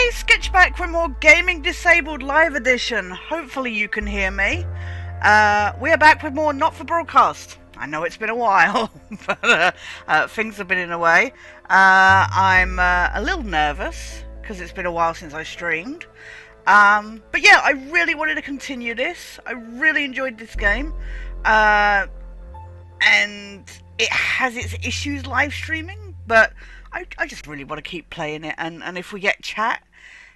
Hey, Sketchback for more Gaming Disabled Live Edition. Hopefully you can hear me. We are back with more Not For Broadcast. I know it's been a while, but things have been in a way. I'm a little nervous, because it's been a while since I streamed. But yeah, I really wanted to continue this. I really enjoyed this game. And it has its issues live streaming, but I just really want to keep playing it, and if we get chat,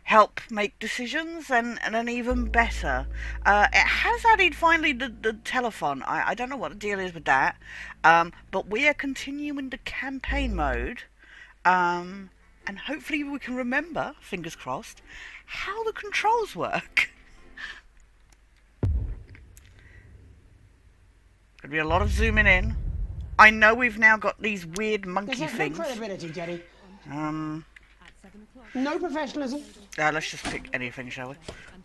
help make decisions, and then even better. It has added finally the telethon. I don't know what the deal is with that, but we are continuing the campaign mode, and hopefully we can remember, fingers crossed, how the controls work. Gonna be a lot of zooming in. I know we've now got these weird monkey things. No credibility, Jenny. No professionalism. Let's just pick anything, shall we?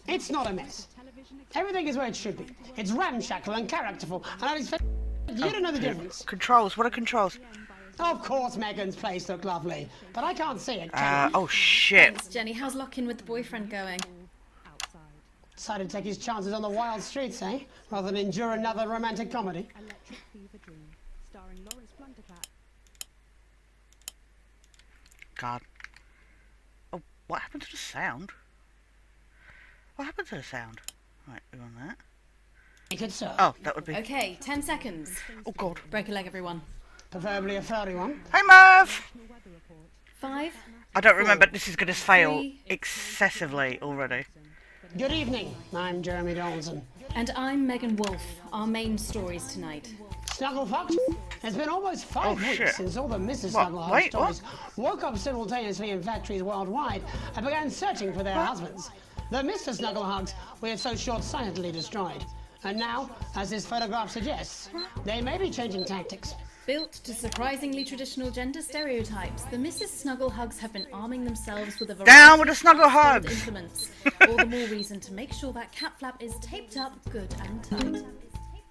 It's not a mess. Everything is where it should be. It's ramshackle and characterful, and you don't know the difference. Controls. What are controls? Of course, Megan's place looked lovely, but I can't see it. Oh shit. Thanks, Jenny. How's lock-in with the boyfriend going? Decided to take his chances on the wild streets, eh? Rather than endure another romantic comedy. God. Oh, what happened to the sound? What happened to the sound? Right, we're on that. Good, sir. Oh, that would be... Okay, 10 seconds. Oh, God. Break a leg, everyone. Preferably a furry one. Hey, Merv! 5. I don't remember. This is going to fail 3, excessively already. Good evening. I'm Jeremy Donaldson. And I'm Megan Wolf. Our main stories tonight. Snugglefucked? It's been almost 5 weeks since all the Mrs. Snugglefuck stories woke up simultaneously in factories worldwide and began searching for their husbands. The Mr. Snugglehugs we had so short-sightedly destroyed. And now, as this photograph suggests, they may be changing tactics. Built to surprisingly traditional gender stereotypes, the Mrs. Snugglehugs have been arming themselves with a variety Down with the of Snugglehugs! implements. All the more reason to make sure that cat flap is taped up good and tight.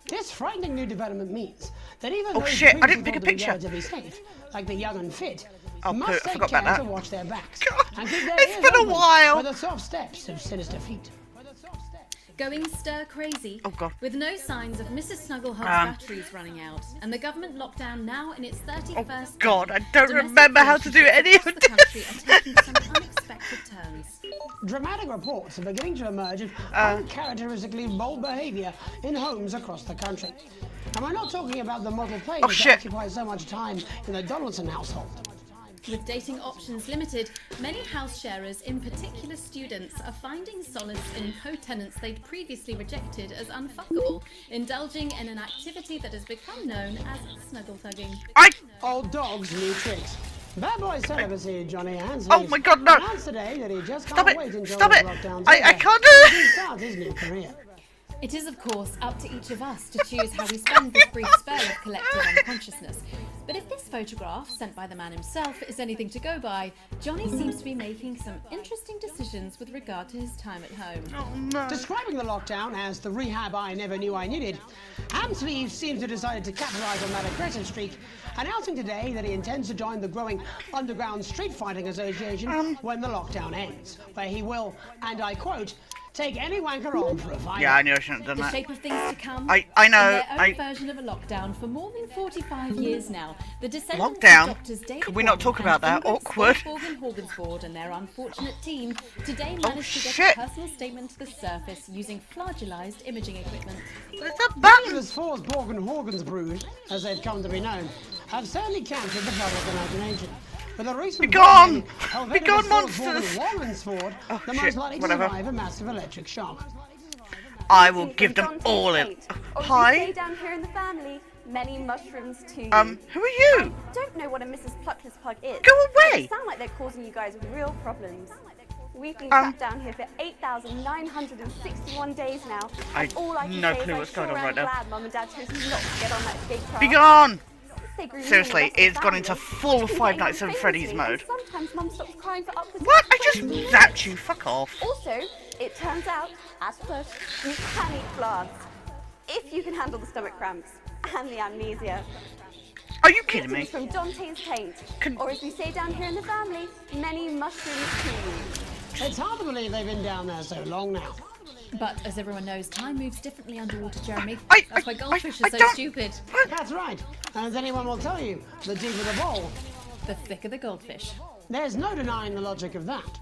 This frightening new development means that even Oh those shit, I didn't previously pick a thought to be picture. relatively safe, like the young and fit, Oh, must I take forgot care about that. to watch their backs. God, And keep their it's ears been a open while. For the soft steps of sinister feet. Going stir crazy, Oh, God. with no signs of Mrs. Snugglehug's batteries running out, and the government lockdown now in its 31st Oh, God, I don't domestic remember how to do any of relationships across the country are taking some unexpected turns. Dramatic reports are beginning to emerge of uncharacteristically bold behaviour in homes across the country. And we're not talking about the model planes that occupy so much time in the Donaldson household. With dating options limited, many house sharers, in particular students, are finding solace in co-tenants they'd previously rejected as unfuckable, indulging in an activity that has become known as snuggle thugging. Old dogs, new tricks. Bad boy celibacy, Johnny Hansley. Oh my God, no! Announced today that he just Stop can't it! wait until Stop the it! lockdown's I over can't do to it! start his new career. It is, of course, up to each of us to choose how we spend this brief spell of collective unconsciousness. But if this photograph, sent by the man himself, is anything to go by, Johnny seems to be making some interesting decisions with regard to his time at home. Oh, no. Describing the lockdown as the rehab I never knew I needed, Hamsleeve seems to have decided to capitalise on that aggressive streak, announcing today that he intends to join the growing underground street fighting association when the lockdown ends, where he will, and I quote, take any wanker on for a fight. Yeah, I knew I shouldn't have done The that. shape of things to come. I know. In their own version of a lockdown for more than 45 years now, the descendants Lockdown? of Doctors David Could we not talk about that? Awkward. Horgensford and their unfortunate team today Oh, managed to get shit. a personal statement to the surface using flagellized imaging equipment. Where's that Many button? of the Forsborg and Horgans brood, as they've come to be known, have certainly captured the public imagination. With a recent Begone! Helvetica Begone, Forsborg monsters! and Wallensford, Oh, the shit, most likely to whatever. survive a massive electric shock. I will give them all in. Or Hi? stay down here in the family. Many mushrooms to you. Who are you? Don't know what a Mrs. Pluckless Pug is. Go but away! They sound like they're causing you guys real problems. We've been trapped down here for 8,961 days now. And all I can no say clue is what's I going sure on am right now. glad Mum and Dad chose not to get on that escape craft. Begone! They grew me and the Seriously, rest of the it's gone into family. full It's been Five getting Nights at famous Freddy's me, mode. and sometimes Mum stops crying for upwards What? of I just 20 years. zapped you. Fuck off. Also, it turns out, as first, you can eat plants. If you can handle the stomach cramps and the amnesia. Are you kidding me? From Dante's paint. Can- Or as we say down here in the family, many mushrooms to you. It's hard to believe they've been down there so long now. But as everyone knows, time moves differently underwater, Jeremy. I- That's why goldfish I are so don't- stupid. That's right. And as anyone will tell you, the deeper the ball, The thicker the goldfish. there's no denying the logic of that.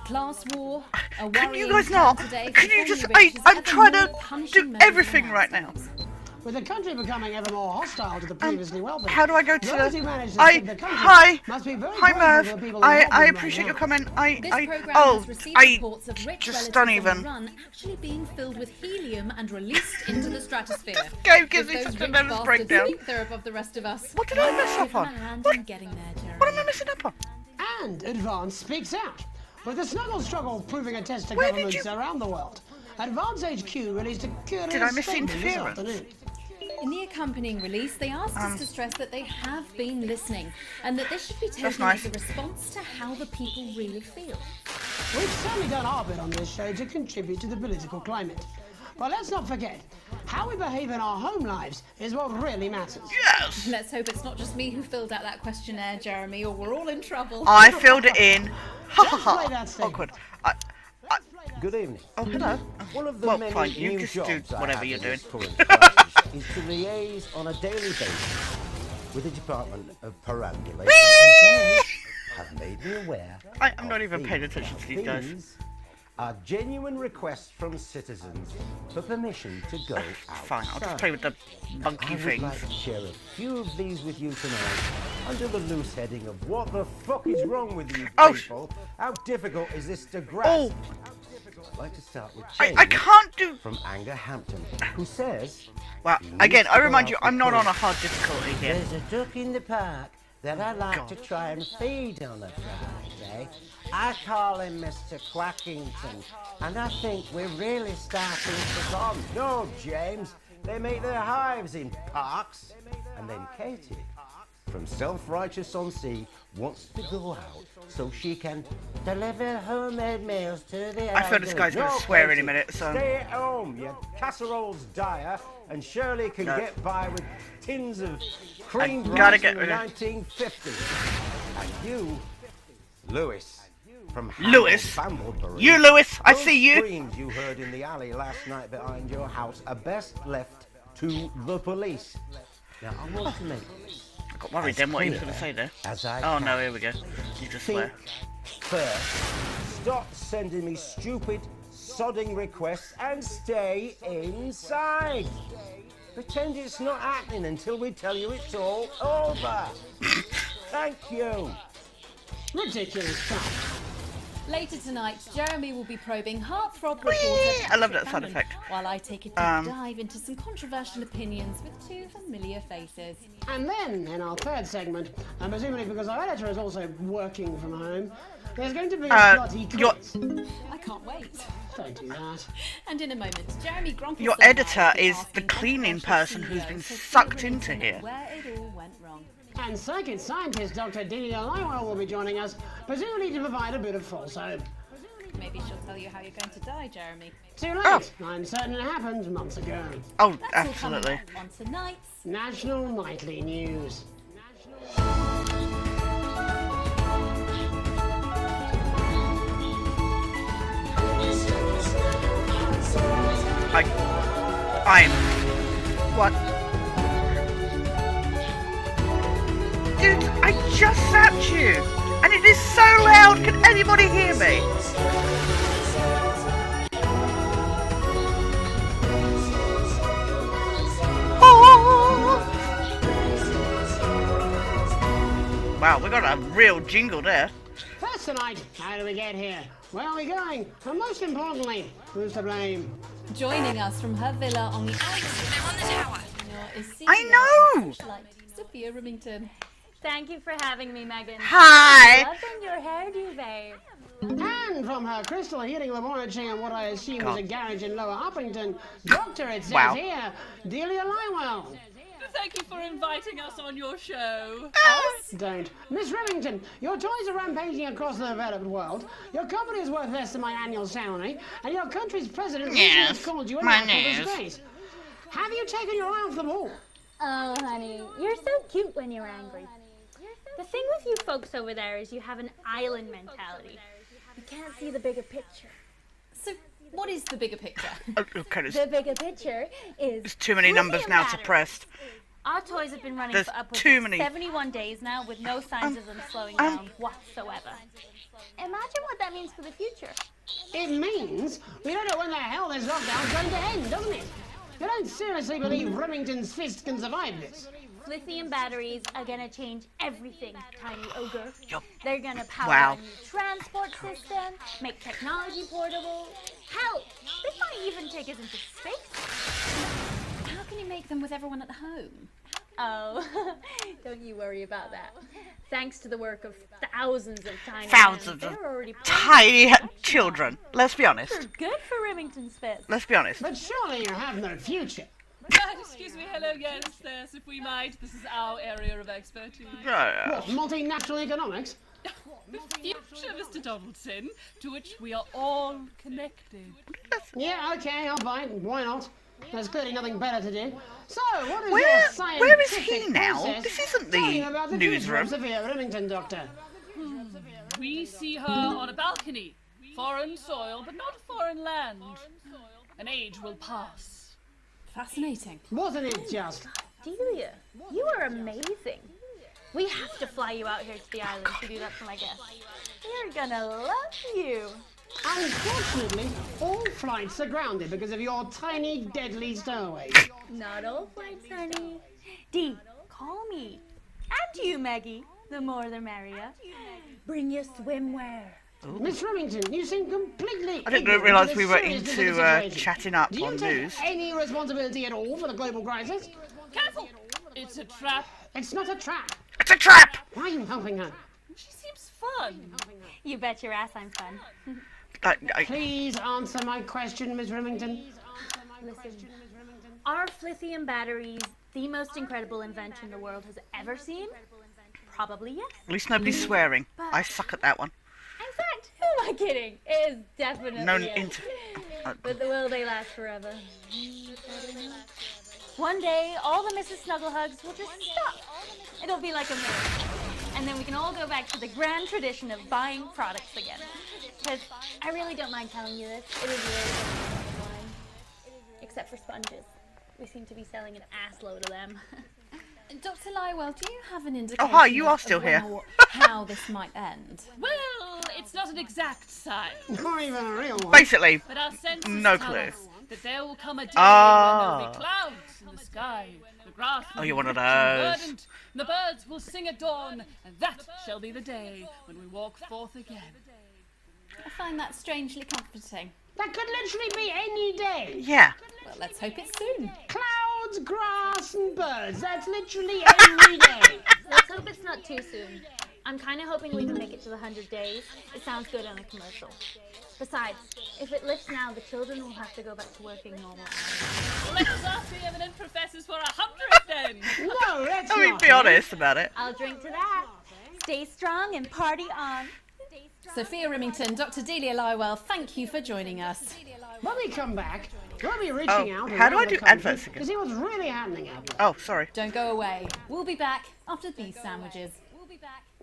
Class war, a Can worrying you guys time not? today Can for you just? family rich is I'm ever trying more to punishing do members of everything the right now. households. With the country becoming ever more hostile to the previously wealthy, How do I go to those the? who manage to save the country Hi, must be very hi, grateful Merv. to the people I involved in right appreciate now. your comment. This program Oh, has received I reports of rich just relatives don't on even. the run actually being filled with helium and released into the stratosphere. game gives If me those such a rich nervous bastards breakdown. think they're above the rest of us. What did I mess up Give them on? a hand What? in getting there, Jeremy. What am I messing up on? And Advance speaks out. With the snuggle struggle proving a test to Where did governments you- around the world, Advance HQ released a curious Did I miss statement this interference? afternoon. In the accompanying release, they asked us to stress that they have been listening and that this should be taken nice. as a response to how the people really feel. We've certainly done our bit on this show to contribute to the political climate. But let's not forget, how we behave in our home lives is what really matters. Yes. Let's hope it's not just me who filled out that questionnaire, Jeremy, or we're all in trouble. I filled it in. Ha ha Let's play ha. that statement. Awkward. Good evening. Oh, hello. One of the Well, many fine, you new just jobs do I whatever have you're in doing. this current crisis is to liaise on a daily basis with the Department of Perambulation. And they have made me aware. I'm not of even paying attention to these guys. These are genuine requests from citizens for permission to go outside. Fine, I'll just play with the monkey I would things. like to share a few of these with you tonight under the loose heading of what the fuck is wrong with you Oh, people? How difficult is this to grasp? Oh, I'd like to start with I James can't do. from Anger Hampton, who says, Well, "You again, need I to go remind out you, I'm not because on a hard difficulty here. There's a duck in the park that I like God. to try and feed on a Friday. I call him Mr. Quackington, and I think we're really starting to bond. No, James, they make their hives in parks." And then Katie, from Self-Righteous on Sea, wants to go out so she can deliver homemade meals to the I feel this guy's gonna No, swear any Katie, minute, so- Stay at home, your casserole's dire, and Shirley can No. get by with tins of creamed gotta rice get in the rid of- 1950s. And you, Lewis, from Lewis? Bamblebury, You, Lewis, I those see you. screams you heard in the alley last night behind your house are best left to the police. Now, I want to make I got worried then what he was going to say there. as I Oh can. no, here we go. You just Think swear. first. Stop sending me stupid, sodding requests and stay inside. Pretend it's not happening until we tell you it's all over. Thank you. Ridiculous stuff. Later tonight, Jeremy will be probing heartthrob reporter I love that Patrick sound Bannon, effect. while I take a deep dive into some controversial opinions with two familiar faces. And then, in our third segment, and presumably because our editor is also working from home, there's going to be a bloody your- quiz. I can't wait. Don't do that. And in a moment, Jeremy Gronk Your editor is the cleaning person who's been sucked into here. Where it all went wrong. And psychic scientist Dr. Delia Lywell will be joining us, presumably to provide a bit of false hope. Maybe she'll tell you how you're going to die, Jeremy. Too late. I'm certain it happened months ago. Oh, That's all coming absolutely. up on tonight's National Nightly News. I'm. What? Dude, I just zapped you! And it is so loud, can anybody hear me? Oh! Wow, we got a real jingle there. First tonight, how do we get here? Where are we going? And most importantly, who's to blame? joining us from her villa on the outskirts. They're on the tower. I know! Sophia Remington. Thank you for having me, Megan. Hi! Loving your hairdo, babe. And from her crystal heating laboratory in what I assume is a God. garage in Lower Uppington, Doctor, it says Wow. here, Delia Lywell. Thank you for inviting us on your show. Don't. Miss Remington, your toys are rampaging across the developed world, your company is worth less than my annual salary, and your country's president recently Yes, has called you a my knuckle nose. disgrace. Have you taken your eye off the ball? Oh, honey, you're so cute when you're angry. The thing with you folks over there is you have an island mentality. You can't see the bigger picture. So, what is the bigger picture? Okay, The bigger picture is... there's too many numbers now to press. Our toys have been running There's for upwards too of many. 71 days now with no signs of them slowing down whatsoever. Imagine what that means for the future. It means we don't know when the hell this lockdown's going to end, doesn't it? You don't seriously believe Remington's fist can survive this? Lithium batteries are gonna change everything, Tiny Ogre. Yup. They're gonna power Wow. a new transport system, make technology portable. Hell, they might even take us into space. How can you make them with everyone at home? Oh, don't you worry about that. Thanks to the work of thousands of tiny Thousands hands, of they're already tiny children. Let's be honest. good for Remington's fist. Let's be honest. But surely you have no future. Excuse me, hello, yes, if we might. This is our area of expertise. What, multinational economics? The future, Mr. Donaldson, to which we are all connected. Yeah, okay, I'll buy it. Why not? There's clearly nothing better to do. So, what is Where- your scientific where is he now? process This isn't the telling about the future newsroom. of severe Remington, Doctor? We see her on a balcony. Foreign soil, but not foreign land. An age will pass. Fascinating. Wasn't it just? Delia, you are amazing. We have to fly you out here to the island to do that for my guests. They're gonna love you. Unfortunately, all flights are grounded because of your tiny, deadly stowaways. Not all flights, honey. Dee, call me. And you, Maggie. The more the merrier. Bring your swimwear. Miss Remington, you seem completely. I didn't ignorant realise of we the were seriousness of into the situation. chatting up Do you on take news. any responsibility at all for the global crisis? Careful! It's a trap. It's not a trap. It's a trap! Why are you helping her? She seems fun. You bet your ass I'm fun. Please answer my question, Miss Remington. Listen, are lithium batteries the most incredible invention the world has ever seen? Probably yes. At least nobody's swearing. I suck at that one. In fact, who am I kidding? It is definitely No, yes. But will they last forever? One day, all the Mrs. Snugglehugs will just stop. It'll be like a miracle. And then we can all go back to the grand tradition of buying products again. Because I really don't mind telling you this. It is really wine. Except for sponges. We seem to be selling an assload of them. Dr. Lywell, do you have an indication hi, you are of still when here. or how this might end? Well, it's not an exact science, Not even a real one. Basically, but our senses no tell clue. us that there will come a day Ah. when there will be clouds in the sky, the grass will Oh, be you're one of rich and those. verdant, and the birds will sing at dawn, and that shall be the day when we walk forth again. I find that strangely comforting. That could literally be any day. yeah. Well, let's hope it's soon. Clouds, grass, and birds. That's literally any day. Let's hope it's not too soon. I'm kind of hoping we can make it to the 100 days. It sounds good on a commercial. Besides, if it lifts now, the children will have to go back to working normal hours. Let us ask the eminent professors for 100 then. No, let's I mean, not. be honest about it. I'll drink to that. Stay strong and party on. Sophia Remington, Dr. Delia Lywell, thank you for joining us. When we come back, we'll be reaching Oh, out how do I around the do country adverts again? to see what's really happening out there. Oh, sorry. Don't go away. We'll be back after these sandwiches.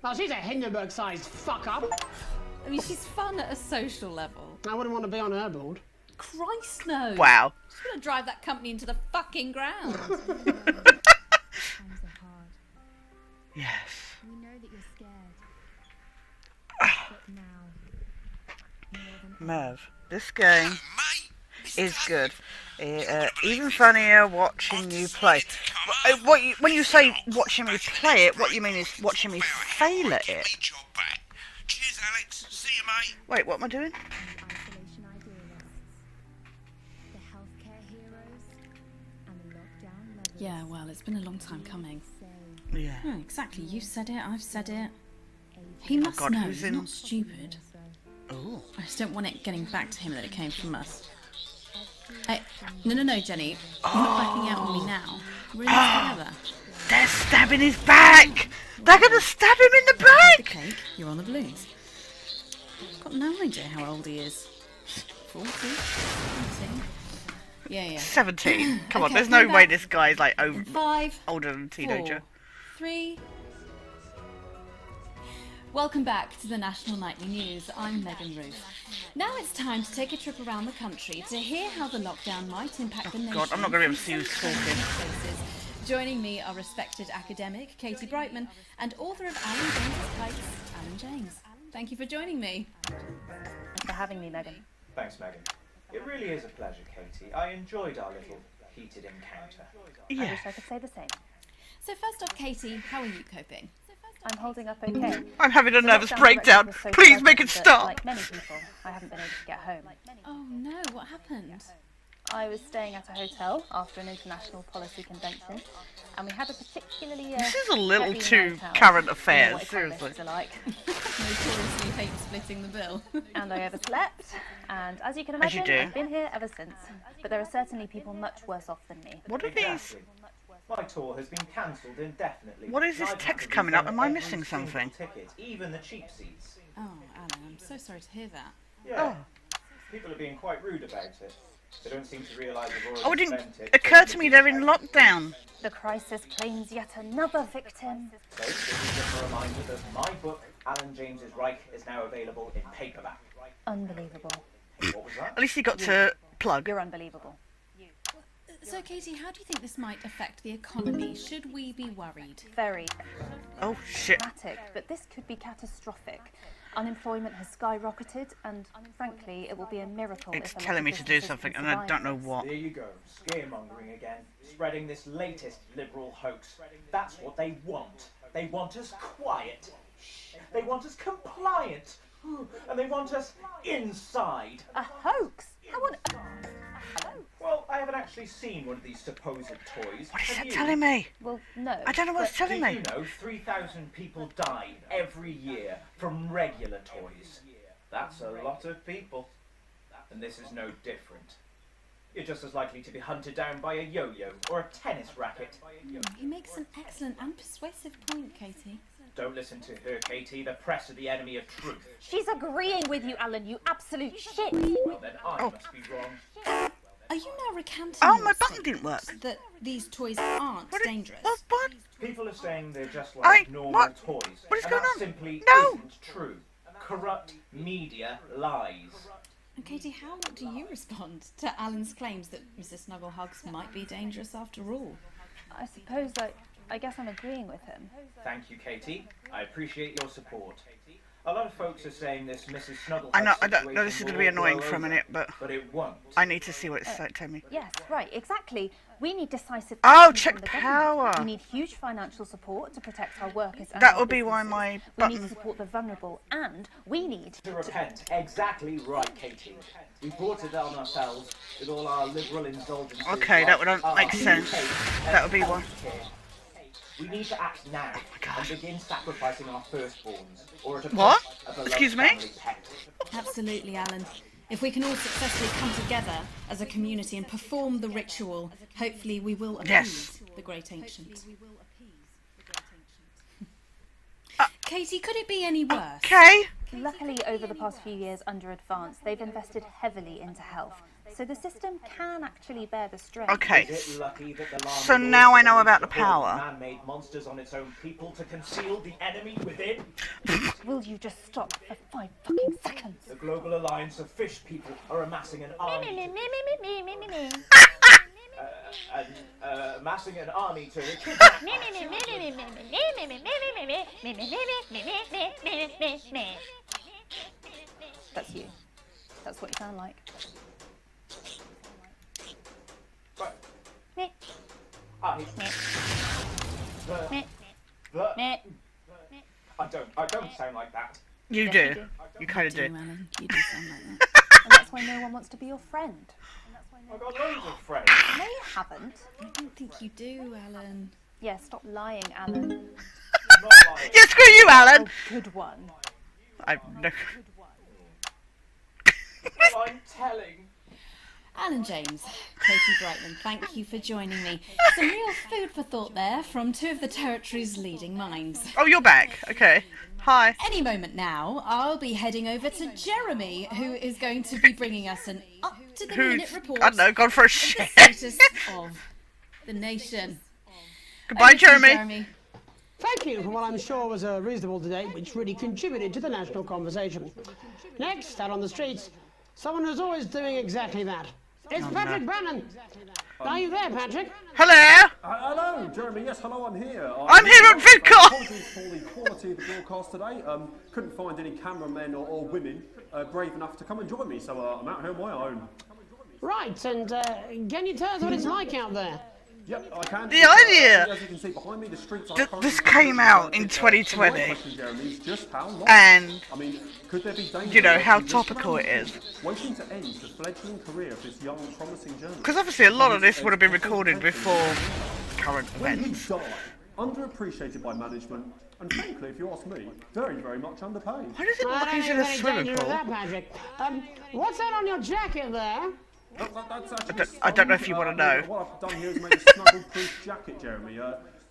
Well, she's a Hindenburg-sized fuck-up. I mean, she's fun at a social level. I wouldn't want to be on her board. Christ, no. Wow. She's going to drive that company into the fucking ground. Yes. We know that you're scared. But now, Merv, this game is good. Even funnier watching you play. When you say watching me play it, what you mean is watching me fail at it. Cheers, Alex. See you, mate. Wait, what am I doing? isolation idealists, the healthcare heroes, and the lockdown lovers Yeah, well, it's been a long time coming. say Yeah. Oh, exactly. You said it, I've said it. He must God, know, who's he's in- not stupid. Oh. I just don't want it getting back to him that it came from us. No, Jenny. You're not backing out on me now. We're in this together. They're stabbing his back! They're gonna stab him in the The back! cake, you're on the balloons. Got no idea how old he is. 40? 40? Yeah. 17. Come on, Okay, there's no come way back. this guy's like In 5, older than a teenager. 4, 3. Welcome back to the National Nightly News. I'm Megan Ruth. Now it's time to take a trip around the country to hear how the lockdown might impact the nation. God, I'm not going to be able to see who's talking. Places. Joining me are respected academic Katie Brightman and author of Alan James's Kites, Alan James. Thank you for joining me. Thanks for having me, Megan. Thanks, Megan. It really is a pleasure, Katie. I enjoyed our little heated encounter. I wish I could say the same. So first off, Katie, how are you coping? I'm holding up okay. I'm having a nervous breakdown. Please make it stop. Like many people, I haven't been able to get home. Oh no, what happened? I was staying at a hotel after an international policy convention, and we had a particularly this is a little heavy too night out. current affairs, You know what seriously. economists are like. Notoriously hate splitting the bill. And I overslept, and as you can As you imagine, do. I've been here ever since. But there are certainly people much worse off than me. What are these? My tour has been cancelled indefinitely. What is this I've text had to coming up? refund Am I every missing single something? Ticket, even the cheap seats. Oh, Alan, I'm so sorry to hear that. Yeah. People are being quite rude about it. They don't seem to realise they've already Oh, it didn't spent it. occur to me they're in lockdown. The crisis claims yet another victim. So, this is just a reminder that my book, Alan James's Reich, is now available in paperback. Unbelievable. What was that? At least he got to plug. You're unbelievable. So, Katie, how do you think this might affect the economy? Should we be worried? Very Oh, shit. dramatic, but this could be catastrophic. Unemployment has skyrocketed, and frankly, it will be a miracle. It's if a lot telling of me to do businesses something, can and I survive don't know this. what. There you go, scaremongering again, spreading this latest liberal hoax. That's what they want. They want us quiet. They want us compliant. And they want us inside. A hoax? How on Well, I haven't actually seen one of these supposed toys. What is Have that you? telling me? Well, no. I don't know what it's Do telling you me. know 3,000 people die every year from regular toys? That's a lot of people. And this is no different. You're just as likely to be hunted down by a yo-yo or a tennis racket. He makes an excellent and persuasive point, Katie. Don't listen to her, Katie. The press are the enemy of truth. She's agreeing with you, Alan, you absolute shit. Well, then I must be wrong. Are you now recanting Oh, your my button statement didn't work. that these toys aren't dangerous? What? People are saying they're just like normal what? toys. What is and going that on? simply No. isn't true. Corrupt media lies. And Katie, how do you respond to Alan's claims that Mrs. Snugglehugs might be dangerous after all? I suppose I guess I'm agreeing with him. Thank you, Katie. I appreciate your support. A lot of folks are saying this Mrs. Snugglehug I know situation this is going to will be annoying blow for a over, minute, but it won't. I need to see what it's telling me. Yes, right, exactly. We need decisive Oh, action check from the power. government. We need huge financial support to protect our workers and That our would be why businesses. my We need button. to support the vulnerable, and we need To repent. Exactly right, Katie. We brought it on ourselves with all our liberal indulgences. Okay, that would like make our sense. cake That and would be one. healthcare. We need to act now and begin sacrificing our firstborns, or at a What? cost, a beloved Excuse me? family pet. Absolutely, Alan. If we can all successfully come together as a community and perform the ritual, hopefully we will appease Yes. the great ancient. Katie, could it be any worse? Okay. Luckily, over the past few years under Advance, they've invested heavily into health, so the system can actually bear the strain. Okay. Is it lucky that the Lama So Lord now I know released about the a horde of power. Man-made monsters on its own people to conceal the enemy within. Will you just stop for 5 fucking seconds? The Global Alliance of Fish People are amassing an army. Amassing an army to kidnap. That's you. That's what you sound like. But Meh. I don't sound like that. You Yes, do. you do. You kind of do. Alan. You do sound like that. And that's why no one wants to be your friend. I've got loads of friends. No, you haven't. I don't think you do, Alan. Yeah, stop lying, Alan. Not like Yeah, screw you, Alan. Oh, good one. I no. I'm telling. Alan James, Katie Brightman, thank you for joining me. Some real food for thought there from two of the territory's leading minds. Oh, you're back. Okay. Hi. Any moment now, I'll be heading over to Jeremy, who is going to be bringing us an up-to-the-minute report I don't know, gone for a of the shit. status of the nation. Goodbye, Over to you, Jeremy. Thank you for what I'm sure was a reasonable debate which really contributed to the national conversation. Next, out on the streets, someone who's always doing exactly that. It's Patrick Bannon. Are you there, Patrick? Hello? Hello, Jeremy. Yes, hello, I'm here. I'm here at VidCon! Apologies for the quality of the broadcast today. Couldn't find any cameramen or women brave enough to come and join me, so I'm out here on my own. Right, and can you tell us what it's like out there? Yep, I can. The idea as you can see behind me, the streets are this came out in 2020, and I mean, could there be danger, you know how topical it is. Waiting to end the fledgling career of this young, promising journalist. Because obviously a lot of this would have been recorded before current events. Underappreciated by management, and frankly, if you ask me, very, very much underpaid. Why does it look like he's in a swimming pool? What's that on your jacket there? I don't know if you want to know. What I've done here is made a snuggle-proof jacket, Jeremy.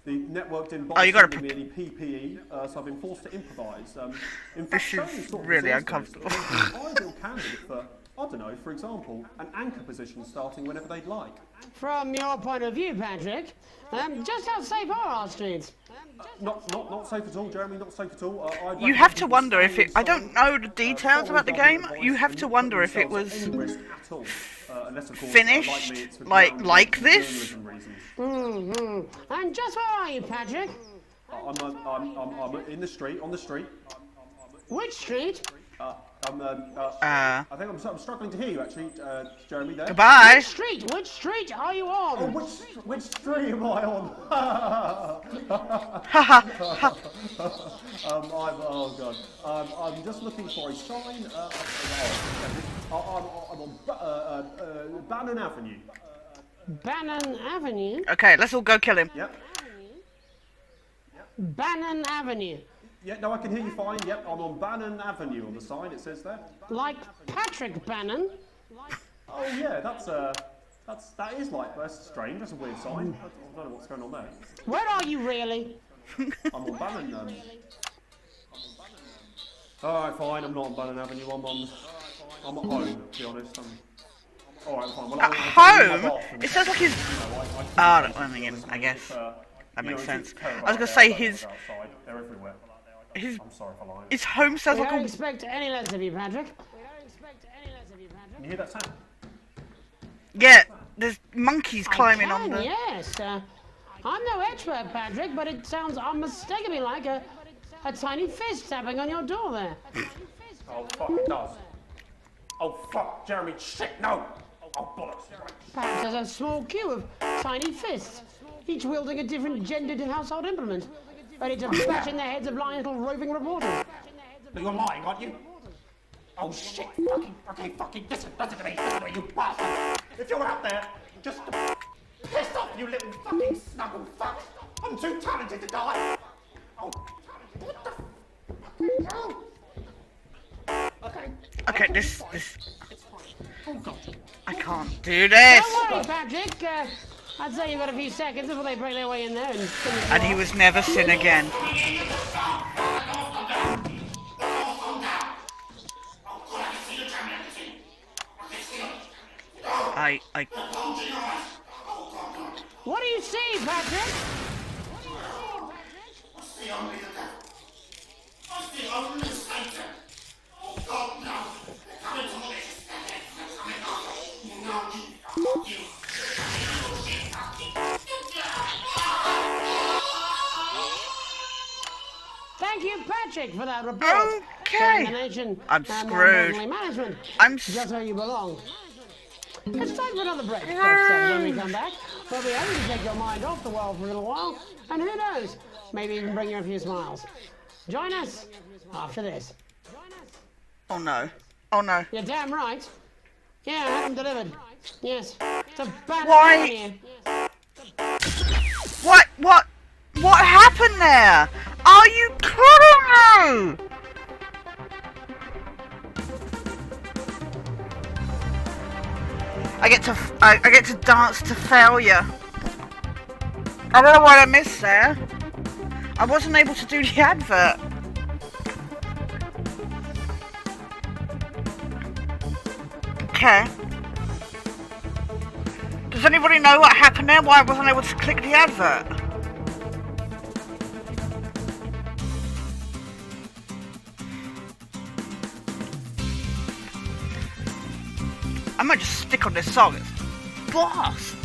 The network didn't buy me any PPE, so I've been forced to improvise. In fact, this is really uncomfortable. Ideal candidate for, I don't know, for example, an anchor position starting whenever they'd like. From your point of view, Patrick, just how safe are our streets? Not safe at all, Jeremy. Not safe at all. You have to wonder if it. I don't know the details about the game. You have to wonder if it was finished like this. And just where are you, Patrick? I'm in the street. On the street. Which street? I think I'm struggling to hear you actually, Jeremy. There. Goodbye. Which street are you on? Oh, which street am I on? Oh god. I'm just looking for a sign. I'm on Bannon Avenue. Bannon Avenue. Okay, let's all go kill him. Yep. Bannon Avenue. Yeah, no, I can hear you fine. Yep, I'm on Bannon Avenue on the sign. It says there. Like Patrick Bannon. Oh yeah, that is like that's strange. That's a weird sign. I don't know what's going on there. Where are you really? I'm on Bannon. Alright, fine. I'm not on Bannon Avenue. I'm at home. To be honest. Alright, fine. Well, at home? It sounds like he's. I guess that makes sense. I was gonna say his. They're everywhere. I'm sorry for lying. His home sounds like. We don't expect any less of you, Patrick. Can you hear that sound? Yeah, there's monkeys climbing on the. Yes. I'm no expert, Patrick, but it sounds unmistakably like a tiny fist tapping on your door there. Oh fuck, it does. Oh fuck, Jeremy, shit, no! Oh bollocks. Perhaps there's a small queue of tiny fists, each wielding a different gendered household implement, ready to bash in the heads of lying little roving reporters. You're lying, aren't you? Oh shit, fucking, listen to me, you bastard! If you're out there, just piss off, you little fucking snuggle fuck! I'm too talented to die! Oh, what the fuck? Okay, this. I can't do this! Don't worry, Patrick. I'd say you've got a few seconds before they break their way in there and finish you And he off. was never seen again. What do you see, Patrick? Thank you, Patrick, for that report. Okay. I'm screwed. I'm just where you belong. It's time for another break. Folks, when we come back, we'll be able to take your mind off the world for a little while, and who knows, maybe even bring you a few smiles. Join us after this. Oh no. Oh no. You're damn right. Yeah, I had them delivered. Yes. It's a bad Why? What happened there? Are you kidding me? I get to dance to failure. I don't know what I missed there. I wasn't able to do the advert. Okay. Does anybody know what happened there? Why I wasn't able to click the advert? might just stick on this song. It's boss.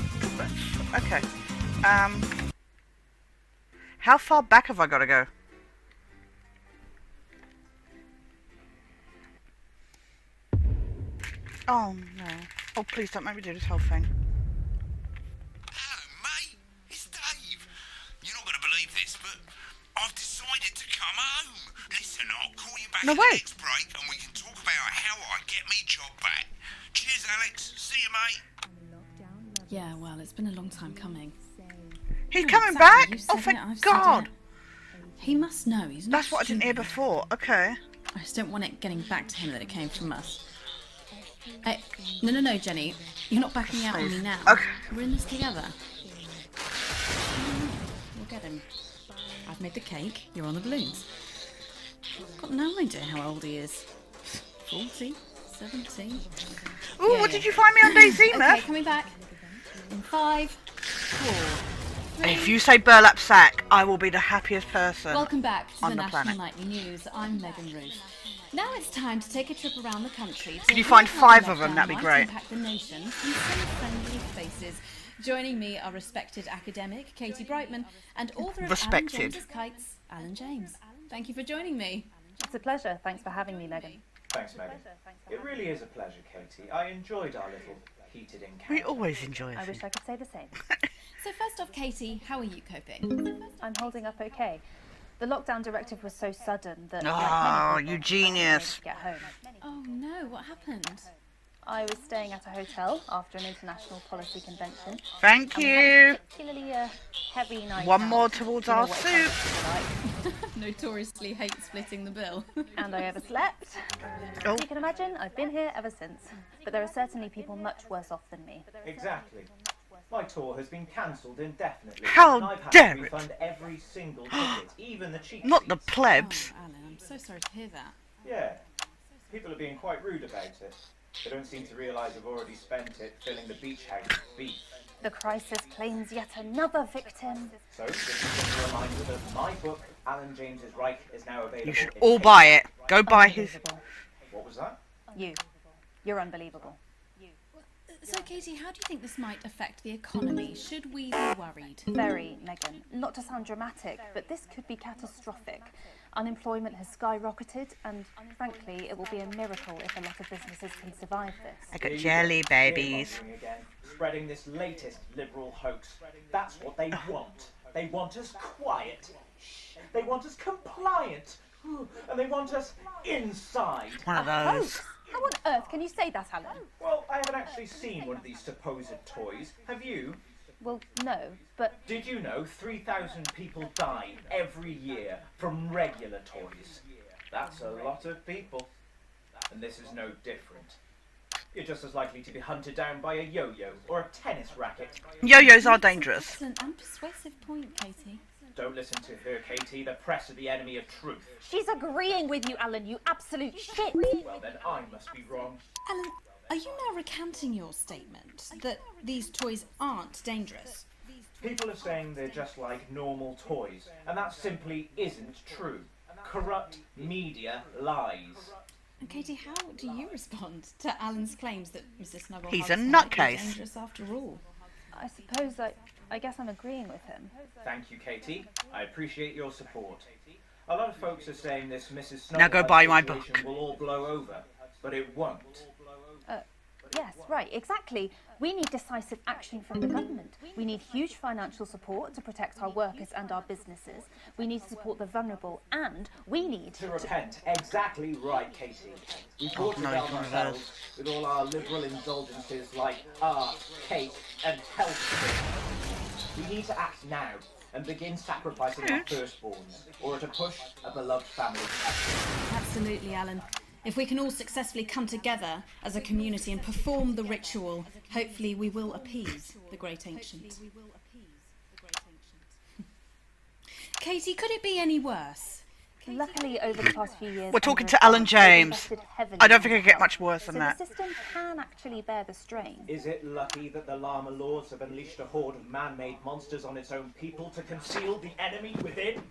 Okay. How far back have I got to go? Oh no. Oh please don't make me do this whole thing. Hello, mate. It's Dave. You're not going to believe this, but I've decided to come home. Listen, I'll call you back No at way. the next break and we can talk about how I get me job back. Cheers, Alex. See you, mate. Yeah, well, it's been a long time coming. He's No, coming exactly. back? You Oh, said it, thank I've said God. it. He must know. He's not That's what I didn't hear stupid. before. Okay. I just don't want it getting back to him that it came from us. No, Jenny. You're not backing out on me now. Okay. We're in this together. We'll get him. I've made the cake. You're on the balloons. Got no idea how old he is. 40? 17? Ooh, what did you find me on Daisy, Okay, coming back. In 5, 4, 3. If you say burlap sack, I will be the happiest person Welcome back to on the the National planet. Nightly News. I'm Megan Ruth. Now it's time to take a trip around the country. Could you to find hear how 5 the of them? lockdown That'd be might great. Impact the nation and some friendly faces. Joining me are respected academic Katie Brightman and author of Respected. Alan James's Kites, Alan James. Thank you for joining me. It's a pleasure. Thanks for having me, Megan. Thanks, Megan. It really is a pleasure, Katie. I enjoyed our little heated encounter. We always enjoy I it. wish I could say the same. So first off, Katie, how are you coping? I'm holding up okay. The lockdown directive was so sudden that Oh, like many you people, genius. I managed to get home. Oh no, what happened? I was staying at a hotel after an international policy convention. Thank and we had a you. particularly heavy night One out. more towards You know our what soup. it's like. Notoriously hate splitting the bill. And I overslept. Oh. As you can imagine, I've been here ever since. But there are certainly people much worse off than me. Exactly. My tour has been cancelled indefinitely. How and I've had dare to it. refund every single ticket, even the cheap Not the seats. plebs. Oh, Alan, I'm so sorry to hear that. Yeah. People are being quite rude about it. They don't seem to realise I've already spent it filling the beach house with beef. The crisis claims yet another victim. So, this is just a reminder that my book, Alan James's Reich, is now available. You should in all paperback. buy it. Go buy his. Unbelievable. What was that? You're unbelievable. So, Katie, how do you think this might affect the economy? Should we be worried? Very, Megan. Not to sound dramatic, but this could be catastrophic. Unemployment has skyrocketed, and frankly, it will be a miracle if a lot of businesses can survive this. I got Here you jelly go, babies. fear-mongering again, spreading this latest liberal hoax. That's what they want. They want us quiet. Shh. They want us compliant. And they want us inside. One of A those. hoax? How on earth can you say that, Alan? Well, I haven't actually seen one of these supposed toys. Have you? Well, no, but Did you know 3,000 people die every year from regular toys? That's a lot of people. And this is no different. You're just as likely to be hunted down by a yo-yo or a tennis racket. Yo-yos are dangerous. Excellent and persuasive point, Katie. Don't listen to her, Katie. The press are the enemy of truth. she's agreeing with you, Alan, you absolute shit. Well, then I must be wrong. Alan, are you now recanting your statement that these toys aren't dangerous? People are saying they're just like normal toys, and that simply isn't true. Corrupt media lies. And Katie, how do you respond to Alan's claims that Mrs. Snuggle He's a might be nutcase. dangerous after all? I suppose I guess I'm agreeing with him. Thank you, Katie. I appreciate your support. A lot of folks are saying this Mrs. Now go Snugglehug buy my situation book. will all blow over, but it won't. Yes, right, exactly. We need decisive action from the government. We need huge financial support to protect our workers and our businesses. We need to support the vulnerable, and we need To repent. Exactly right, Katie. We brought it no, down it's one of ourselves with all our liberal indulgences like art, cake, and health. We need to act now and begin sacrificing our firstborns, or at a push, a beloved family. Absolutely, Alan. If we can all successfully come together as a community and perform the ritual, hopefully we will appease the great ancient. Katie, could it be any worse? Luckily, over the past few years, We're talking under to Alan advance, we've James. invested heavily I don't in think it could health. get much worse than So that. the system can actually bear the strain. Is it lucky that the Llama Lords have unleashed a horde of man-made monsters on its own people to conceal the enemy within?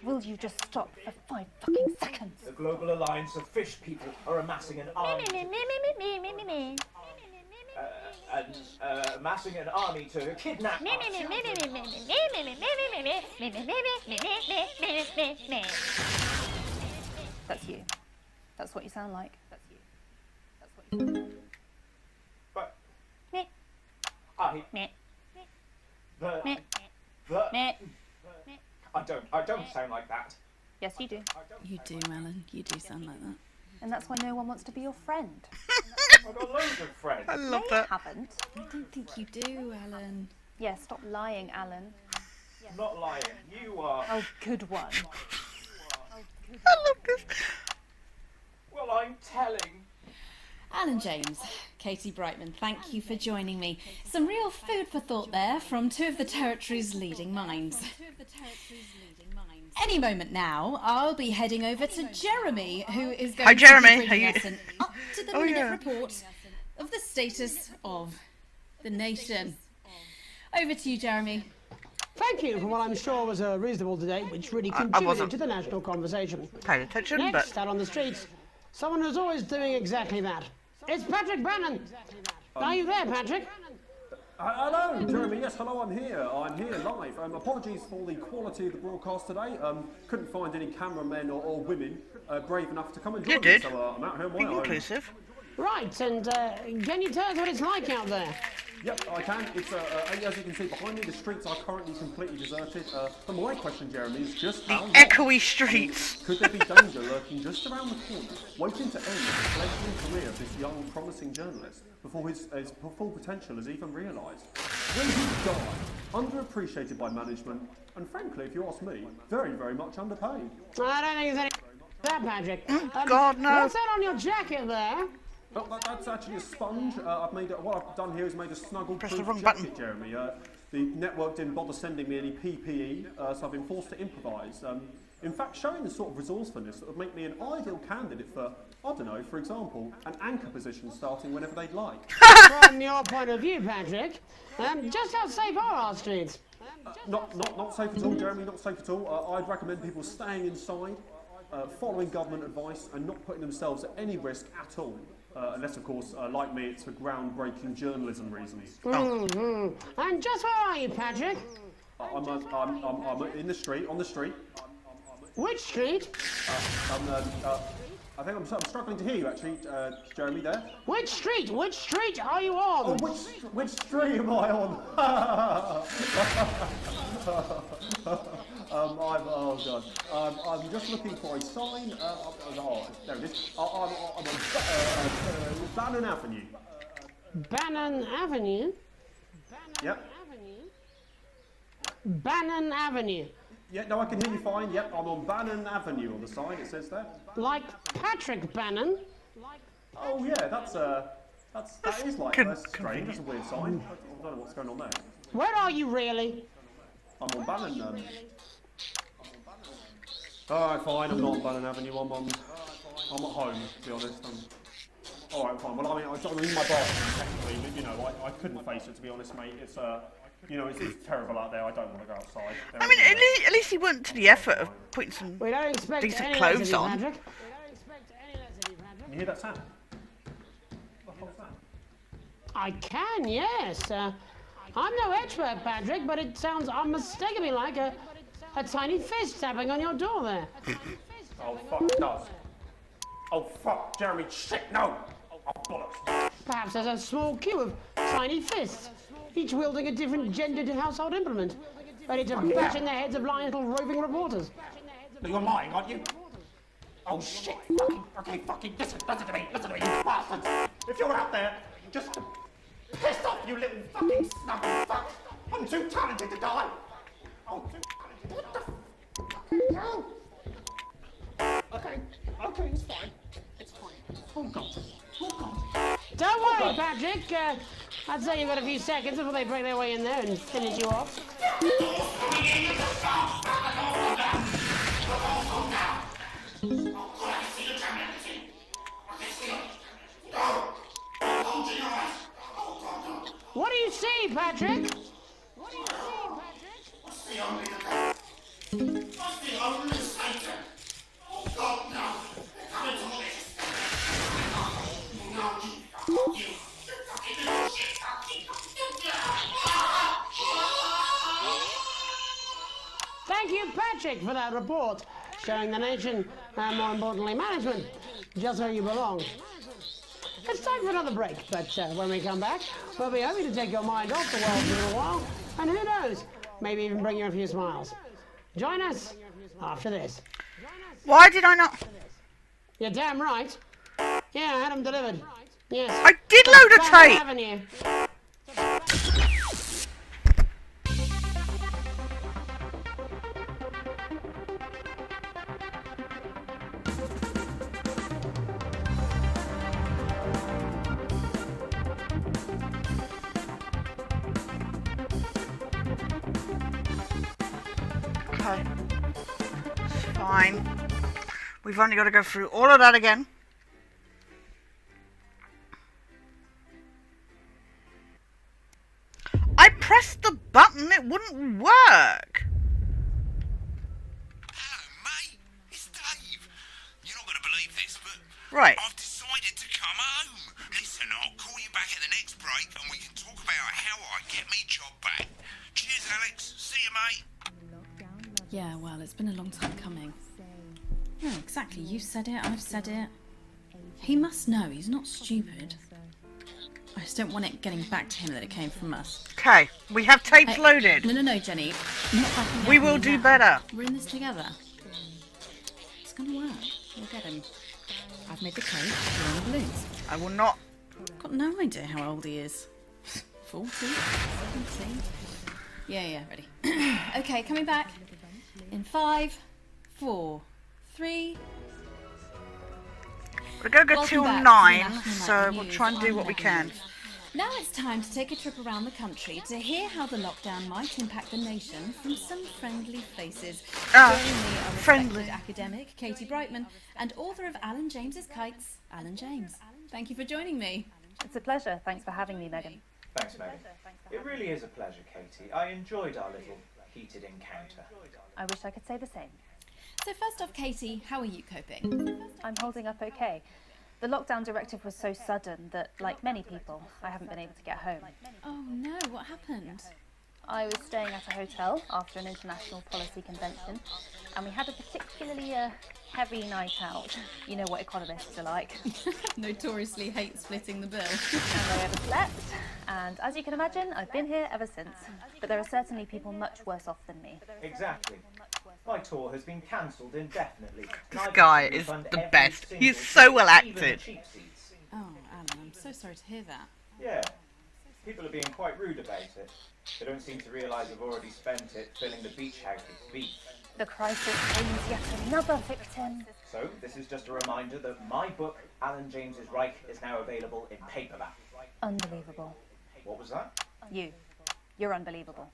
Will you just stop for 5 fucking seconds? The Global Alliance of Fish People are amassing an army. and amassing an army to kidnap our children. That's you. That's what you sound like. That's you. That's what you. But Meh. I Meh. the Meh. the Meh. I don't sound like that. Yes, you do. You do, Alan. You do sound like that. And that's why no one wants to be your friend. I've got loads of friends. I love They that. haven't. I don't think you do, Alan. Yeah, stop lying, Alan. I'm not lying. You are. Oh, good one. I love this. Well, I'm telling. Alan James, Katie Brightman, thank you for joining me. Some real food for thought there from two of the territory's leading minds. Any moment now, I'll be heading over to Jeremy, who is going Hi, Jeremy. to be bringing How you- us an up-to-the-minute report of the status of the nation. Over to you, Jeremy. Thank you for what I'm sure was a reasonable debate, which really I contributed wasn't to the national conversation. paying attention, Next, but out on the streets, someone who's always doing exactly that. It's Patrick Bannon. Are you there, Patrick? Hello, Jeremy. Yes, hello. I'm here. I'm here live. Apologies for the quality of the broadcast today. Couldn't find any cameramen or women brave enough to come and join me. did. So I'm out here on my being own. inclusive. Right, and can you tell us what it's like out there? Yep, I can. It's as you can see behind me, the streets are currently completely deserted. But my question, Jeremy, is just The how long echoey streets. could there be danger lurking just around the corner, waiting to end the fledgling career of this young, promising journalist before his full potential is even realised? Will he die, underappreciated by management, and frankly, if you ask me, very, very much underpaid? I don't think there's any that, Patrick. God, no. What's that on your jacket there? Oh, that's actually a sponge. What I've done here is made a Press the snuggle-proof wrong jacket, button. Jeremy. The network didn't bother sending me any PPE, so I've been forced to improvise. In fact, showing the sort of resourcefulness that would make me an ideal candidate for, I don't know, for example, an anchor position starting whenever they'd like. From your point of view, Patrick, just how safe are our streets? Not safe at all, Jeremy, not safe at all. I'd recommend people staying inside, following government advice, and not putting themselves at any risk at all. Unless, of course, like me, it's for groundbreaking journalism reasons. Mm-hmm. And just where are you, Patrick? I'm in the street, on the street. Which street? I think I'm struggling to hear you, actually, Jeremy, there. Which street? Which street are you on? Oh, which street am I on? Oh God. I'm just looking for a sign. There it is. I'm on Bannon Avenue. Bannon Avenue? Yep. Bannon Avenue. Yeah, no, I can hear you fine. Yep, I'm on Bannon Avenue on the sign. It says there. Like Patrick Bannon? Oh yeah, that is like that's strange. That's a weird sign. I don't know what's going on there. Where are you really? I'm on Bannon. Alright, fine, I'm not on Bannon Avenue, I'm at home, to be honest. Alright, fine. Well, I mean, I'm in my bathroom, technically, but, you know, I couldn't face it, to be honest, mate. It's, you know, it's terrible out there. I don't want to go outside. I mean, at least he went to the effort of putting some decent clothes on. Can you hear that sound? What the hell's that? I can, yes. I'm no expert, Patrick, but it sounds unmistakably like a tiny fist tapping on your door there. Oh, fuck, it does. Oh, fuck, Jeremy, shit, no! Oh, bollocks. Perhaps there's a small queue of tiny fists, each wielding a different gendered household implement, ready to bash in the heads of lying little roving reporters. You're lying, aren't you? Oh, shit. Fucking, listen to me, you bastards. If you're out there, just piss off, you little fucking snuggle fuck. I'm too talented to die. Oh, what the fuck? Okay, it's fine. It's fine. Oh, God. Don't worry, Patrick. I'd say you've got a few seconds before they break their way in there and finish you off. What do you see, Patrick? What's the only Satan? Oh, God, no. They're coming to this. No, you fucking little shit. check for that report showing the nation, and more importantly management, just where you belong. It's time for another break, but when we come back, we'll be hoping to take your mind off the world for a little while, and who knows, maybe even bring you a few smiles. Join us after this. Why did I not? You're damn right. Yeah, I had them delivered. Yes. I did load a tape! Avenue. Okay. It's fine. We've only got to go through all of that again. I pressed the button, it wouldn't work. Hello, mate. It's Dave. You're not going to believe this, but Right. I've decided to come home. Listen, I'll call you back at the next break and we can talk about how I get me job back. Cheers, Alex. See you, mate. Yeah, well, it's been a long time coming. No, exactly. You said it, I've said it. He must know, he's not stupid. I just don't want it getting back to him that it came from us. Okay, we have tapes loaded. No, Jenny. Not backing We out will on do that. better. We're in this together. It's gonna work. We'll get him. I've made the code. You're on the balloons. I will not. Got no idea how old he is. 40? 17? Yeah, ready. Okay, coming back. In 5, 4, 3. We're going to go Welcome till back to 9, the National so Night we'll News. try and do I'm what we Becky. can. Now it's time to take a trip around the country to hear how the lockdown might impact the nation from some friendly faces. Joining me are friendly. respected academic Katie Brightman and author of Alan James's Kites, Alan James. Thank you for joining me. It's a pleasure. Thanks for having me, Megan. Thanks, Megan. It really is a pleasure, Katie. I enjoyed our little heated encounter. I wish I could say the same. So first off, Katie, how are you coping? I'm holding up okay. The lockdown directive was so sudden that, like many people, I haven't been able to get home. Oh no, what happened? I was staying at a hotel after an international policy convention, and we had a particularly heavy night out. You know what economists are like. Notoriously hate splitting the bill. And I overslept, and as you can imagine, I've been here ever since. But there are certainly people much worse off than me. Exactly. My tour has been cancelled indefinitely. This guy is the best. He's so well acted. Oh, Alan, I'm so sorry to hear that. Yeah. People are being quite rude about it. They don't seem to realise I've already spent it filling the beach house with beef. The crisis claims yet another victim. So, this is just a reminder that my book, Alan James's Reich, is now available in paperback. Unbelievable. What was that? You're unbelievable.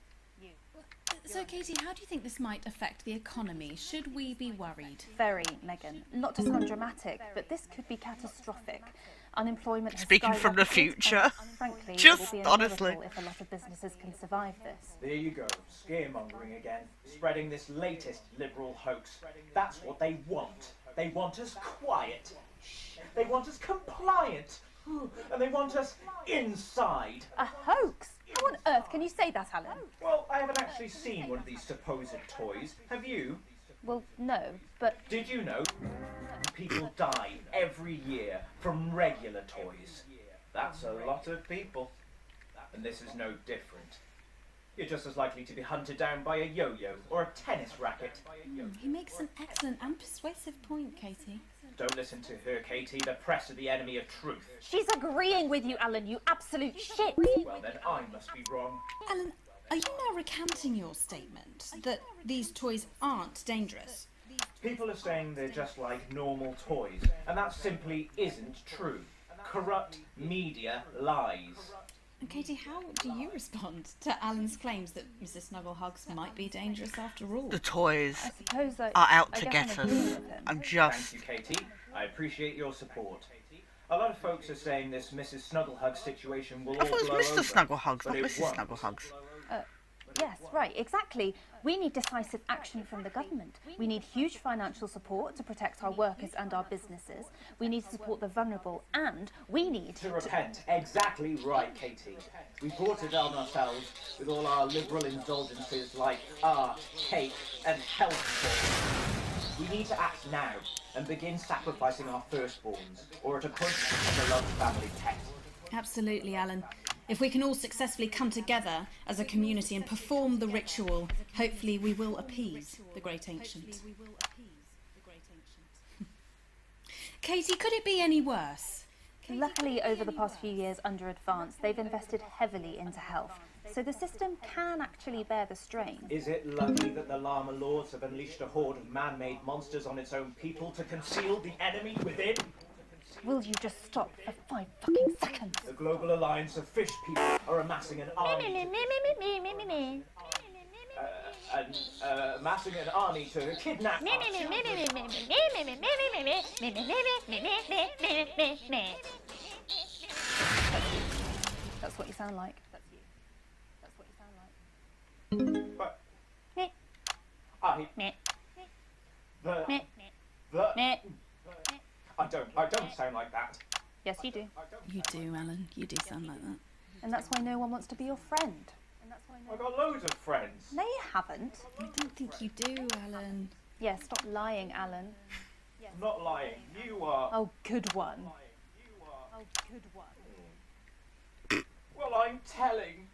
So, Katie, how do you think this might affect the economy? Should we be worried? Very, Megan. Not to sound dramatic, but this could be catastrophic. Unemployment has Speaking from the skyrocketed, future. and frankly, Just it will be a honestly. miracle if a lot of businesses can survive this. There you go, scaremongering again, spreading this latest liberal hoax. That's what they want. They want us quiet. They want us compliant. And they want us inside. A hoax? How on earth can you say that, Alan? Well, I haven't actually seen one of these supposed toys. Have you? Well, no, but... Did you know people die every year from regular toys? That's a lot of people. And this is no different. You're just as likely to be hunted down by a yo-yo or a tennis racket. He makes an excellent and persuasive point, Katie. Don't listen to her, Katie. The press are the enemy of truth. She's agreeing with you, Alan, you absolute shit! Well, then I must be wrong. Alan, are you now recanting your statement that these toys aren't dangerous? People are saying they're just like normal toys, and that simply isn't true. Corrupt media lies. And Katie, how do you respond to Alan's claims that Mrs. Snugglehugs might be dangerous after all? The toys I suppose are out to guess get I'm us. agreeing with him. I'm just... Thank you, Katie. I appreciate your support. A lot of folks are saying this Mrs. Snugglehug situation will I all thought it blow was Mr. over, Snugglehugs, but not it Mrs. won't. Snugglehugs. Yes, right, exactly. We need decisive action from the government. We need huge financial support to protect our workers and our businesses. We need to support the vulnerable, and we need to repent. Exactly right, Katie. We brought it on ourselves with all our liberal indulgences like art, cake, and health. We need to act now and begin sacrificing our firstborns, or at a push, a beloved family pet. Absolutely, Alan. If we can all successfully come together as a community and perform the ritual, hopefully we will appease the Great Ancient. Katie, could it be any worse? Luckily, over the past few years under Advance, they've invested heavily into health, so the system can actually bear the strain. Is it lucky that the Llama Lords have unleashed a horde of man-made monsters on its own people to conceal the enemy within? Will you just stop for 5 fucking seconds? The Global Alliance of Fish People are amassing an army amassing an army to kidnap us. That's what you sound like. That's you. That's what you sound like. I don't sound like that. Yes, you do. You do, Alan. You do sound like that. And that's why no one wants to be your friend. I've got loads of friends. No, you haven't. I don't think you do, Alan. Yeah, stop lying, Alan. I'm not lying. You are. Oh, good one. Oh, good one. Well, I'm telling.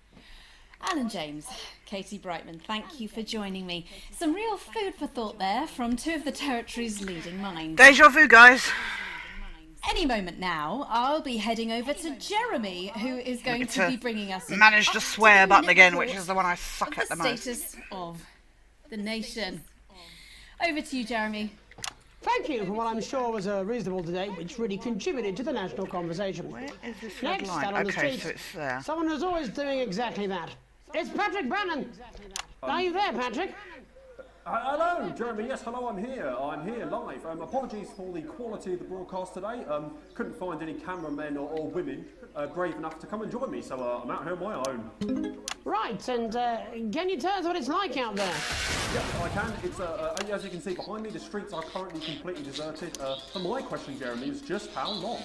Alan James, Katie Brightman, thank you for joining me. Some real food for thought there from two of the territory's leading minds. Deja vu, guys. Any moment now, I'll be heading over to Jeremy, who is going to be bringing us an manage the swear button again, which is the one I suck at the most. Status of the nation. Over to you, Jeremy. Thank you for what I'm sure was a reasonable debate, which really contributed to the national conversation. Where is this red Next, line? out on the Okay, streets, so it's there. someone who's always doing exactly that. It's Patrick Bannon. Are you there, Patrick? Hello, Jeremy. Yes, hello, I'm here. I'm here live. Apologies for the quality of the broadcast today. Couldn't find any cameramen or women brave enough to come and join me, so I'm out here on my own. Right, and can you tell us what it's like out there? Yes, I can. It's as you can see behind me, the streets are currently completely deserted. So my question, Jeremy, is just how long?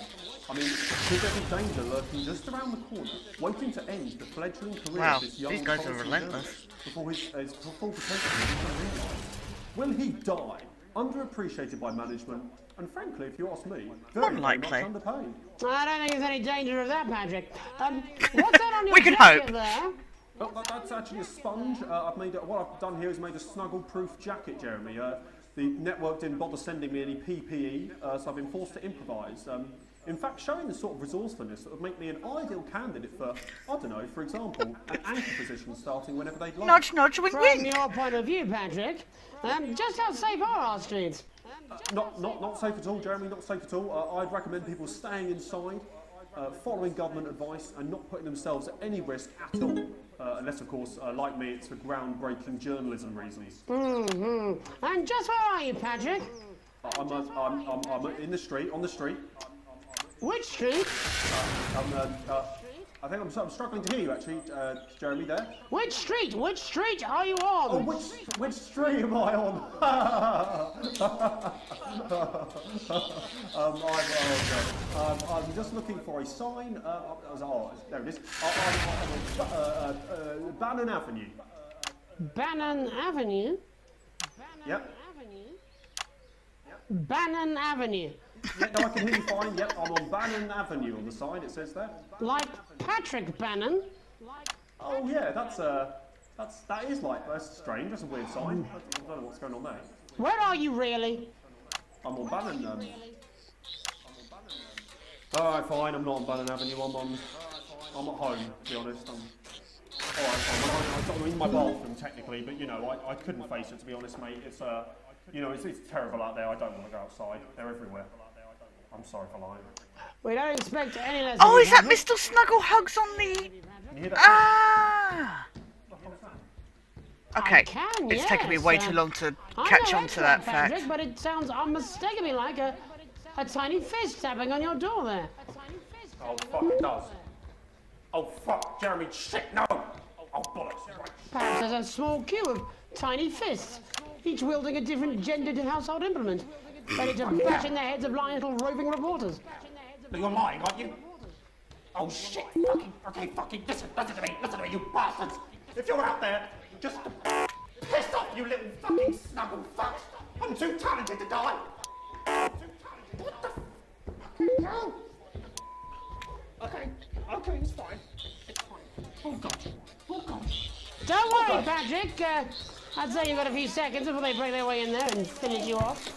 I mean, could there be danger lurking just around the corner, waiting to end the fledgling career of this young these guys are policy relentless. journalist before his full potential is realised? Will he die, underappreciated by management, and frankly, if you ask me, very much underpaid? I don't think there's any danger of that, Patrick. What's that on your We can jacket hope. there? Well, that's actually a sponge. What I've done here is made a snuggle-proof jacket, Jeremy. The network didn't bother sending me any PPE, so I've been forced to improvise. In fact, showing the sort of resourcefulness that would make me an ideal candidate for, I don't know, for example, an anchor position starting whenever they'd like. Nudge, nudge, wink, From wink. your point of view, Patrick, just how safe are our streets? Not safe at all, Jeremy, not safe at all. I'd recommend people staying inside, following government advice, and not putting themselves at any risk at all. Unless, of course, like me, it's for groundbreaking journalism reasons. Mm-hmm. And just where are you, Patrick? I'm in the street, on the street. Which street? I think I'm struggling to hear you, actually, Jeremy, there. Which street? Which street are you on? Oh, which street am I on? I'm just looking for a sign. There it is. Bannon Avenue. Bannon Avenue? Yep. Bannon Avenue. Yeah, no, I can hear you fine. Yep, I'm on Bannon Avenue on the side, it says there. Like Patrick Bannon? Oh yeah, that is that's strange, that's a weird sign. I don't know what's going on there. Where are you really? I'm on Bannon. Alright, fine, I'm not on Bannon Avenue, I'm at home, to be honest. Alright, fine. I'm in my bathroom technically, but you know, I couldn't face it, to be honest, mate. It's it's terrible out there. I don't want to go outside. They're everywhere. I'm sorry for lying. We don't expect any less. Oh, is that Mr. Snuggle Hugs on the... Can you hear that? Okay, can, it's taken me way too long to catch on to that fact. Patrick, but it sounds unmistakably like a tiny fist tapping on your door there. Oh, fuck, it does. Oh, fuck, Jeremy, shit, no! Oh, Oh, bollocks. Right. Perhaps there's a small queue of tiny fists, each wielding a different gendered household implement, ready to bash in the heads of lying little roving reporters. But you're lying, aren't you? Oh, shit. Fucking, listen to me, you bastards. If you're out there, just piss off, you little fucking snuggle fucks. I'm too talented to die. What the fucking hell? Okay, it's fine. It's fine. Oh, God. Don't worry, Patrick. I'd say you've got a few seconds before they break their way in there and finish you off.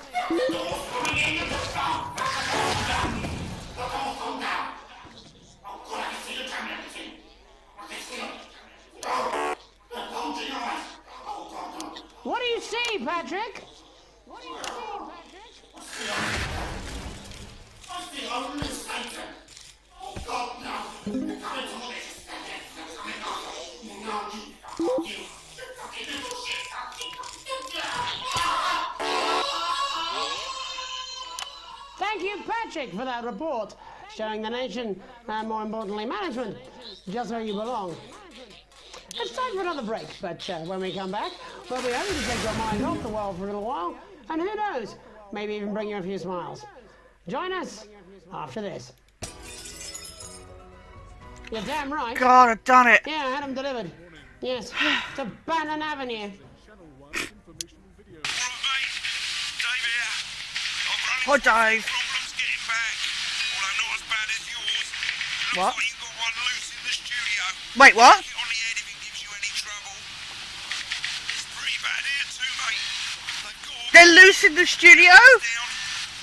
What do you see, Patrick? I see only Satan. Oh, God, no. You can't do this. You fucking little shit. Thank you, Patrick, for that report, showing the nation, and more importantly, management, just where you belong. It's time for another break, but when we come back, we'll be able to take your mind off the world for a little while, and who knows, maybe even bring you a few smiles. Join us after this. You're damn right. God, I've done it. Yeah, I had them delivered. Yes, to Bannon Avenue. Hi, Dave. Problems getting back, although not as bad as yours. What? Looks like you've got one loose in the studio. Wait, what? Get on the head if it gives you any trouble. It's pretty bad here too, mate. They've got They're loose in the studio? down.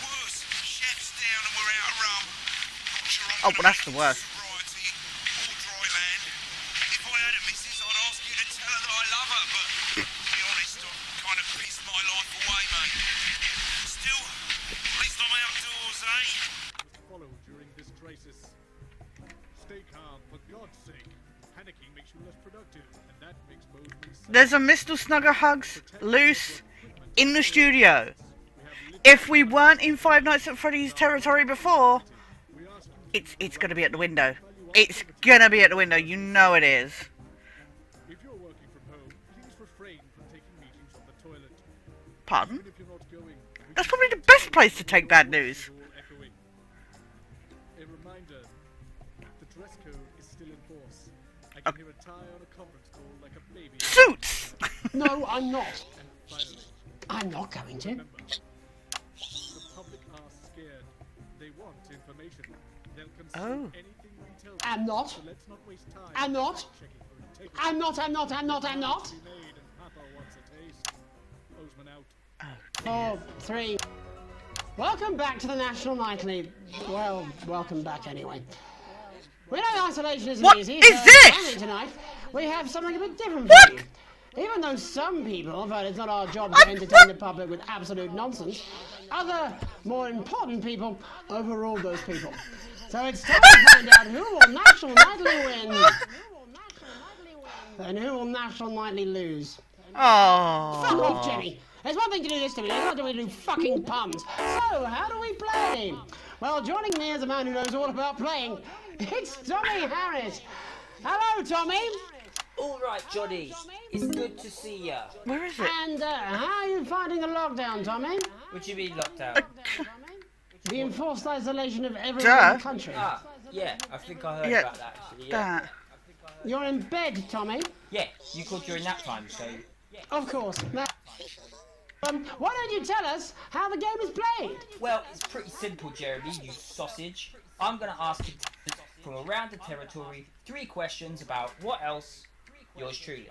Worse, chef's down and we're out of rum. Not sure I'm Oh, well, that's the worst. variety or dry land. If I had a missus, I'd ask you to tell her that I love her, but to be honest, I've kind of pissed my life away, mate. Still, at least I'm outdoors, eh? Follow during this crisis. Stay calm, for God's sake. Panicking makes you less productive, and that makes Bozeman safe. There's a Mr. Snuggerhugs loose in the studio. If we weren't in Five Nights at Freddy's territory before, it's gonna be at the window. It's gonna be at the window. You know it is. If you're working from home, please refrain from taking meetings from the toilet. Pardon? Even if you're not going, That's probably the best place to take bad news. echoing. A reminder, the dress code is still in force. I can hear a tie on a conference call like a baby. Suits! No, I'm not. And finally, I'm not going to. remember, the public are scared. They want information. They'll consume anything we tell them. I'm not. So let's not waste time. I'm not. checking for integrity. I'm not. Be made and Papa wants a taste. Bozeman out. 4, 3. Welcome back to the National Nightly. Well, welcome back anyway. We know isolation isn't What easy. is so this? finally tonight, we have something a bit different for you. Even though some people felt it's not our job to entertain the public with absolute nonsense, other, more important people overruled those people. So it's time to find out who will National Nightly win and who will National Nightly lose. Oh. Fuck off, Jenny. There's one thing to do this to me, there's another way to do fucking puns. So, how do we play? Well, joining me is a man who knows all about playing. It's Tommy Harris. Hello, Tommy. All right, Johnny. It's good to see ya. Where is it? And how are you finding the lockdown, Tommy? What do you mean lockdown? The enforced isolation of everyone Duh. in the country. Ah, yeah. I think I heard Yeah, about that actually. Yeah. that. You're in bed, Tommy. Yeah. You called during that time, so. Of course. Now, why don't you tell us how the game is played? Well, it's pretty simple, Jeremy. You sausage. I'm gonna ask you from around the territory 3 questions about what else. Yours truly.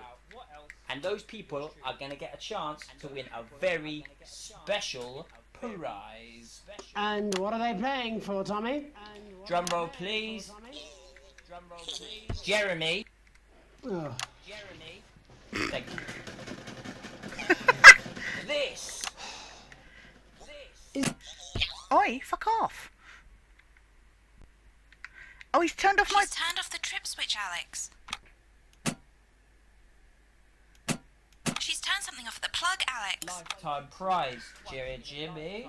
And those people are going to get a chance to win a very special prize. And what are they playing for, Tommy? Drum roll, please. Jeremy. Oh. Jeremy. Thank you. This. Oi, fuck off. Oh, he's turned off my... She's turned off the trip switch, Alex. She's turned something off at the plug, Alex. Lifetime prize, Jimmy.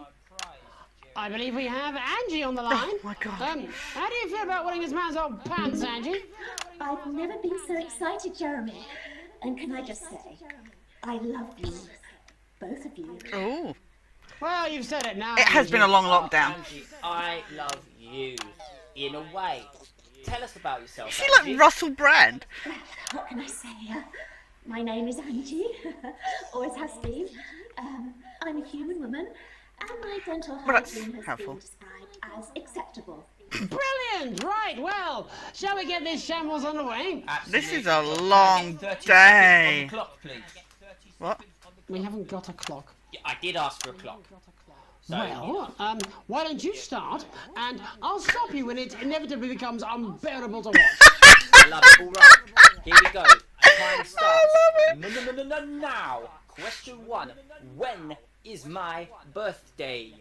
I believe we have Angie on the line. Oh my God. How do you feel about winning this man's old pants, Angie? I've never been so excited, Jeremy. And can I just say, I love you. Both of you. Oh. Well, you've said it now. It has been a long lockdown. Angie, I love you. In a way. Tell us about yourself. Is she like Russell Brand? What can I say? My name is Angie. Always has been. I'm a human woman, and my dental hygiene has been described as acceptable. Brilliant! Right, well, shall we get this shambles on the way? This is a long day. Clock, please. What? We haven't got a clock. Yeah, I did ask for a clock. So, Well, why don't you start, and I'll stop you when it inevitably becomes unbearable to watch. I love it. All right, here we go. Time starts. No, now. Question 1. When is my birthday?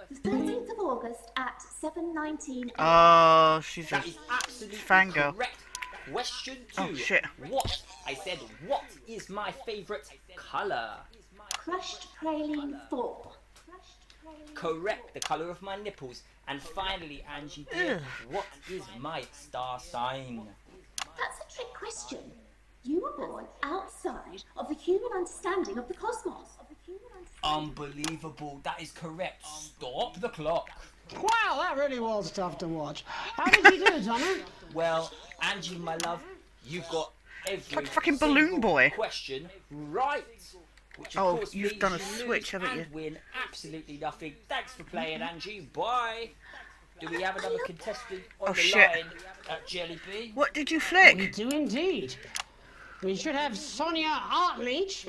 The 13th of August at 7:19 a.m. Oh, she's That a is absolutely fangirl. correct. Question 2. Oh, shit. What? I said, what is my favourite colour? Crushed praline 4. Correct, the colour of my nipples. And finally, Angie dear, what is my star sign? That's a trick question. You were born outside of the human understanding of the cosmos. Unbelievable, that is correct. Stop the clock. Wow, that really was tough to watch. How did you do, Tommy? Well, Angie, my love, you got every Like fucking Balloon Boy. question right. Which of Oh, course you've means done a you switch, lose haven't you? and win absolutely nothing. Thanks for playing, Angie. Bye. Do we have another contestant on the shit. line at Jelly Bee? What did you flick? We do indeed. We should have Sonia Artleach.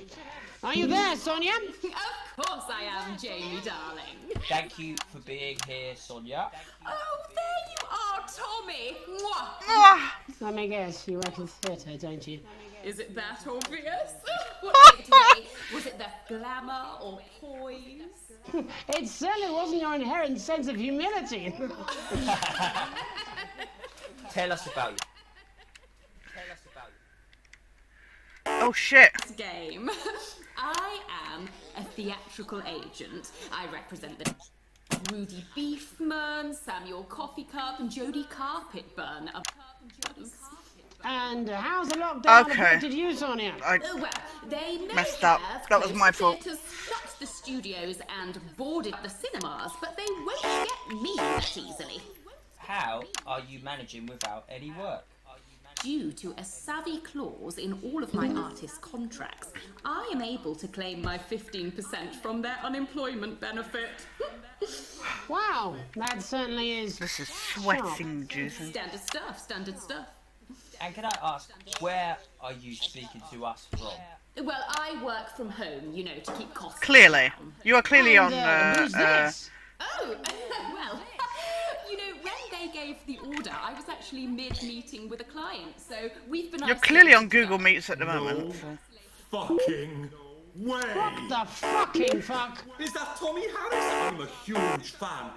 Are you there, Sonia? Of course I am, Jamie, darling. Thank you for being here, Sonia. Oh, there you are, Tommy. Mwah. Let me guess, you work in theatre, don't you? Is it that obvious? What did it today? Was it the glamour or poise? It certainly wasn't your inherent sense of humility. Tell us about you. Oh shit. Game. I am a theatrical agent. I represent the Rudy Beefman, Samuel Coffee Cup, and Jodie Carpetburn. And how's the lockdown Okay. affected you, Sonia? Well, they may messed up. have That was closed my the fault. theatres, shut the studios, and boarded the cinemas, but they won't get me that easily. How are you managing without any work? Due to a savvy clause in all of my artist contracts, I am able to claim my 15% from their unemployment benefit. Wow, that certainly is. This is sweating juicing. Standard stuff, standard stuff. And can I ask, where are you speaking to us from? Well, I work from home, you know, to keep costs Clearly. down. You are clearly on who's this? Oh, well, you know, when they gave the order, I was actually mid-meeting with a client, so we've been... You're clearly on Google Meets at the moment. So. Fucking way! What the fucking fuck? Is that Tommy Harris? I'm a huge fan.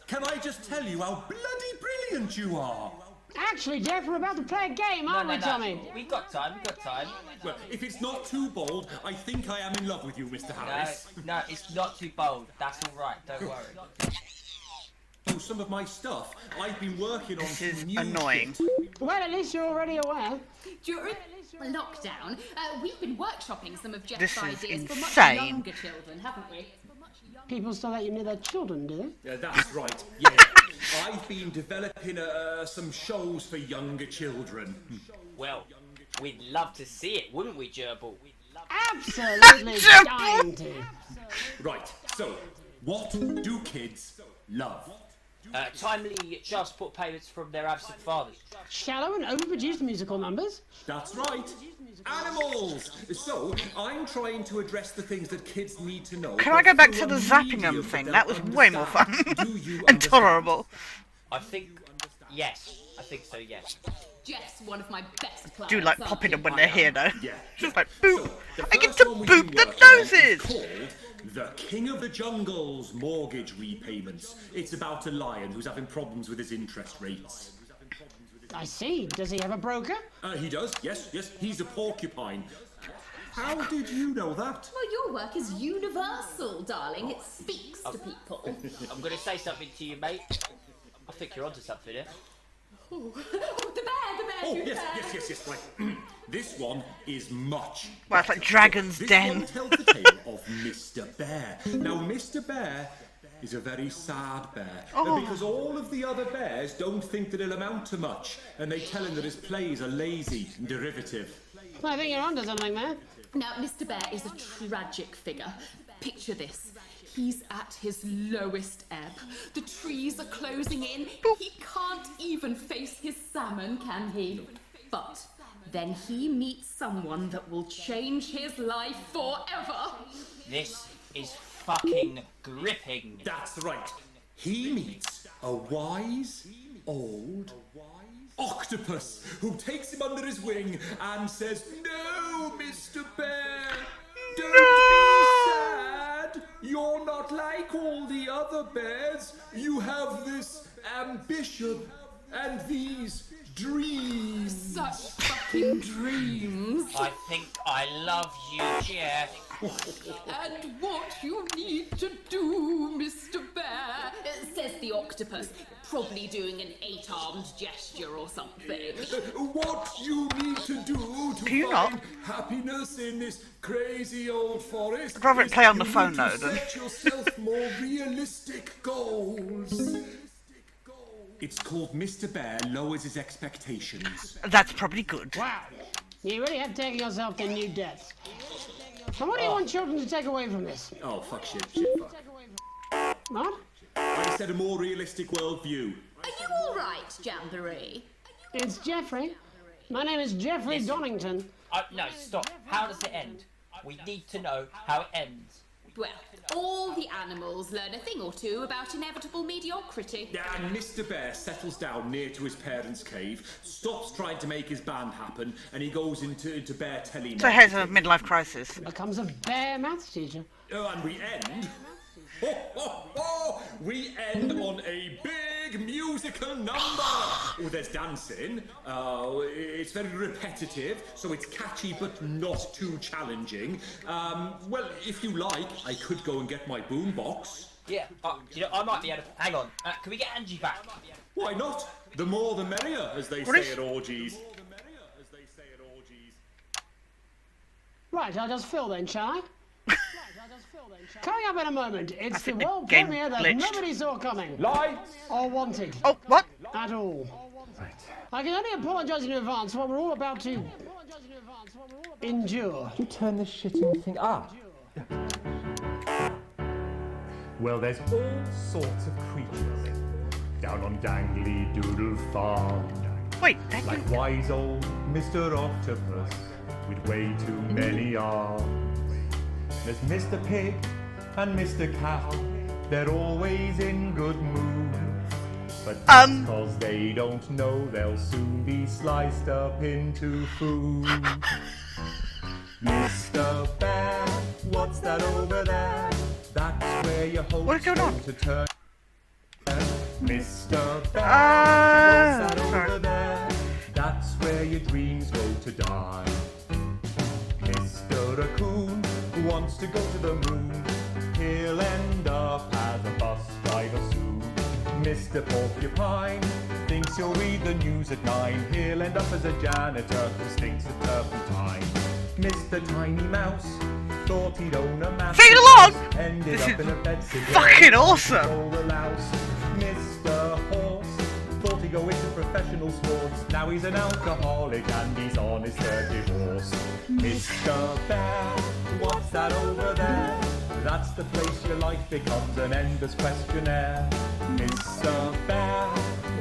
Can I just tell you how bloody brilliant you are? Actually, Jeff, we're about to play a game, aren't we, Tommy? We got time, we got time. Well, if it's not too bold, I think I am in love with you, Mr. Harris. No, it's not too bold. That's all right, don't worry. Oh, some of my stuff. I've been working on This is some new annoying. shit. Well, at least you're already aware. During lockdown, we've been workshopping some of Jeff's This is ideas for much insane. younger children, haven't we? People still let you near their children, do they? Yeah, that's right. Yeah, I've been developing some shows for younger children. Well, we'd love to see it, wouldn't we, Gerbil? Absolutely dying to. Right, so, what do kids love? Timely child support payments from their absent fathers. Shallow and overproduced musical numbers. That's right. Animals! So, I'm trying to address the things that kids need to know. Can I go back to the Zappingham thing? That was way more fun. And tolerable. I think, yes. I think so, yes. Jeff's one of my best clients. Do like popping them when they're here, though. Yeah. Just like boop. The I get first to one we've boop been the working on noses. is called The King of the Jungle's Mortgage Repayments. It's about a lion who's having problems with his interest rates. I see. Does he have a broker? He does, yes. He's a porcupine. How did you know that? Well, your work is universal, darling. It speaks to people. I'm going to say something to you, mate. I think you're onto something here. Oh, the bear! Oh, yes, right. This one is much. Well, it's like Dragon's Den. This one tells the tale of Mr. Bear. Now, Mr. Bear is a very sad bear because all of the other bears don't think that he'll amount to much, and they tell him that his plays are lazy and derivative. I think you're onto something there. Now, Mr. Bear is a tragic figure. Picture this. He's at his lowest ebb. The trees are closing in. He can't even face his salmon, can he? But then he meets someone that will change his life forever. This is fucking gripping. That's right. He meets a wise, old octopus who takes him under his wing and says, "No, Mr. Bear, don't be sad. You're not like all the other bears. You have this ambition and these dreams." Such fucking dreams. I think I love you, Jeff. And what you need to do, Mr. Bear, says the octopus, probably doing an 8-armed gesture or something. What you need to do to find happiness in this crazy old forest. I'd rather it play on the phone though. Set yourself more realistic goals. It's called Mr. Bear Lowers His Expectations. That's probably good. Wow, you really have taken yourself to new depths. And what do you want children to take away from this? Oh, fuck shit, fuck. What? I said a more realistic worldview. Are you all right, Jamboree? It's Jeffrey. My name is Jeffrey Donington. No, stop. How does it end? We need to know how it ends. Well, all the animals learn a thing or two about inevitable mediocrity. And Mr. Bear settles down near to his parents' cave, stops trying to make his band happen, and he goes into bear telemarketing. So he has a midlife crisis. Becomes a bear maths teacher. Oh, and we end... We end on a big musical number. Oh, there's dancing. It's very repetitive, so it's catchy but not too challenging. Well, if you like, I could go and get my boombox. Yeah, I might be able to... Hang on, can we get Angie back? Why not? The more the merrier, as they say at orgies. Right, I'll just fill then, shall I? Coming up in a moment, it's the world game premiere that glitched. nobody saw coming. Lights! Or wanted. Oh, what? At all. Right. I can only apologise in advance for what we're all about to endure. You turn this shitting thing up. Well, there's all sorts of creatures down on Dangly Doodle Farm. Wait, like wise old Mr. Octopus with way too many arms. There's Mr. Pig and Mr. Cow. They're always in good moods. But that's because they don't know they'll soon be sliced up into food. Mr. Bear, what's that over there? That's where your hopes go to turn. Mr. Bear, what's that over there? That's where your dreams go to die. Mr. Raccoon wants to go to the moon. He'll end up as a bus driver soon. Mr. Porcupine thinks he'll read the news at 9. He'll end up as a janitor who stinks of turpentine. Mr. Tiny Mouse thought he'd own a mouse. Sing along! Ended This up in a bed fucking awesome! Mr. Horse thought he'd go into professional sports. Now he's an alcoholic and he's on his third divorce. Mr. Bear, what's that over there? That's the place your life becomes an endless questionnaire. Mr. Bear,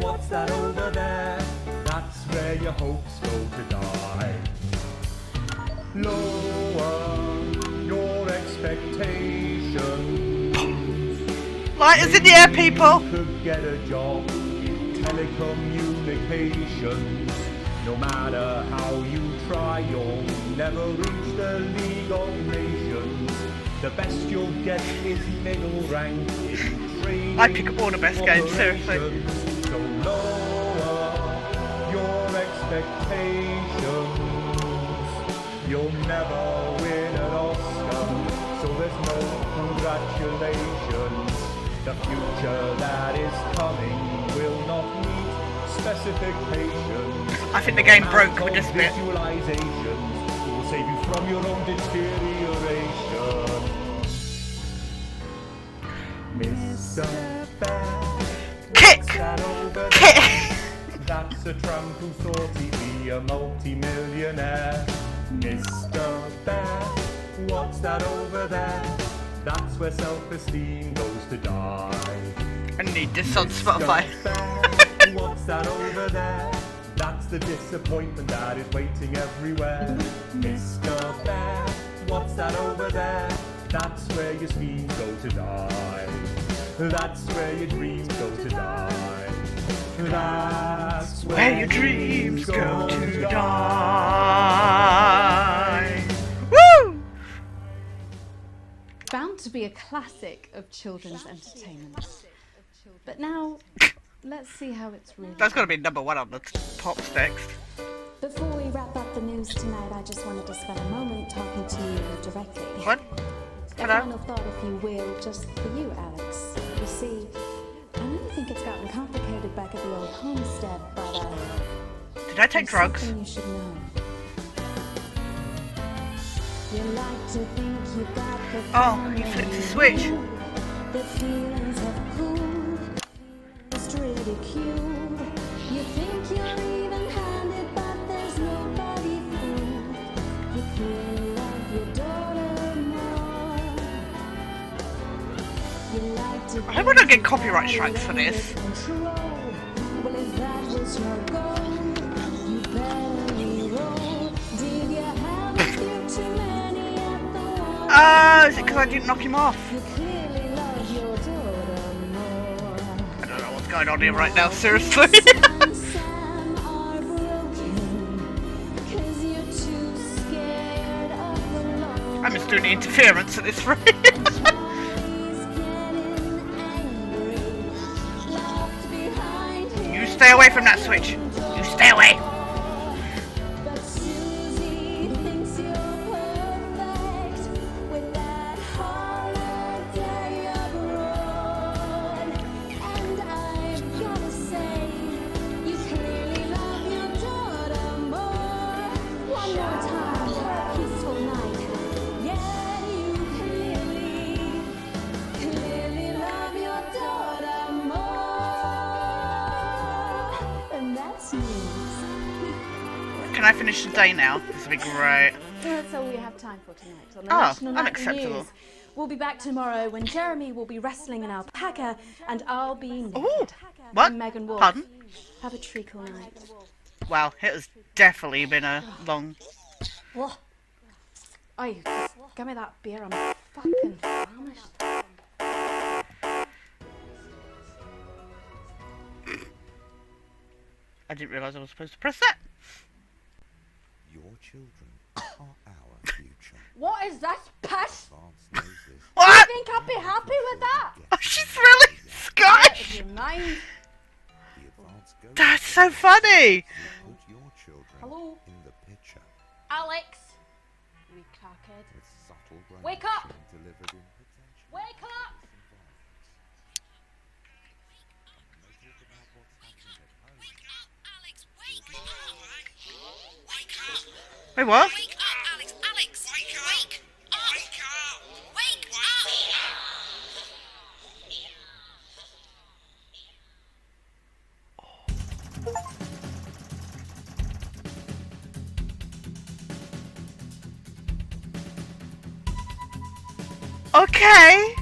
what's that over there? That's where your hopes go to die. Lower your expectations. Lighters in the air, people! You could get a job in telecommunications. No matter how you try, you'll never reach the League of Nations. The best you'll get is middle rank in training. I pick up all the best games, seriously. So lower your expectations. You'll never win an Oscar, so there's no congratulations. The future that is coming will not meet specifications. I think the game broke with this bit. Visualizations will save you from your own deterioration. Mr. Bear, Kick! Kick! That's a tramp who thought he'd be a multi-millionaire. Mr. Bear, what's that over there? That's where self-esteem goes to die. I need this on Spotify. Bear, what's that over there? That's the disappointment that is waiting everywhere. Mr. Bear, what's that over there? That's where your schemes go to die. That's where your dreams go to die. That's Where your dreams go to die. Woo! Bound to be a classic of children's entertainment. But now, let's see how it's really. That's got to be #1 on the pops next. Before we wrap up the news tonight, I just wanted to spend a moment talking to you directly. What? A final thought, if you will, just for you, Alex. You see, I know you think it's gotten complicated back at the old homestead, but did I take drugs? Something you should know. You like to think you got the you flipped the switch. The feelings have cooled, just ridiculed. You think you're even-handed, but there's nobody fooled. You clearly love your daughter more. You like to I hope I don't get copyright strikes for this. well, if that was your goal, you better roll. Did you have a few too many at the wall? Is it because I didn't knock him off? You clearly love your daughter more. I don't know what's going on here right now, seriously. Sam are broken, 'cause you're too scared of the law. I'm just doing the interference at this rate. You stay away from that switch. You stay away. But Susie thinks you're perfect with that holiday abroad. And I've gotta say, you clearly love your daughter more. One more time for a peaceful night. Yeah, you clearly love your daughter more. And that's news. Can I finish the day now? This would be great. That's all we have time for tonight on the Oh, National Night unacceptable. News. We'll be back tomorrow when Jeremy will be wrestling an alpaca and I'll be naked. What? And Megan Wolf. Pardon? Have a treacle night. Wow, it has definitely been a long... What? Oi, give me that beer. I'm fucking famished. I didn't realise I was supposed to press that. Your children are our future. What is this piss? What? You think I'd be happy with that? Oh, she's really Scottish. Out of your mind. That's so funny. Put your children Hello? in the picture Alex, We crackhead. with subtle Wake up! granulation delivered in potential. wake up! Wait, what? Wake up, Alex! Alex! Wake up! Wake up! Wake Okay.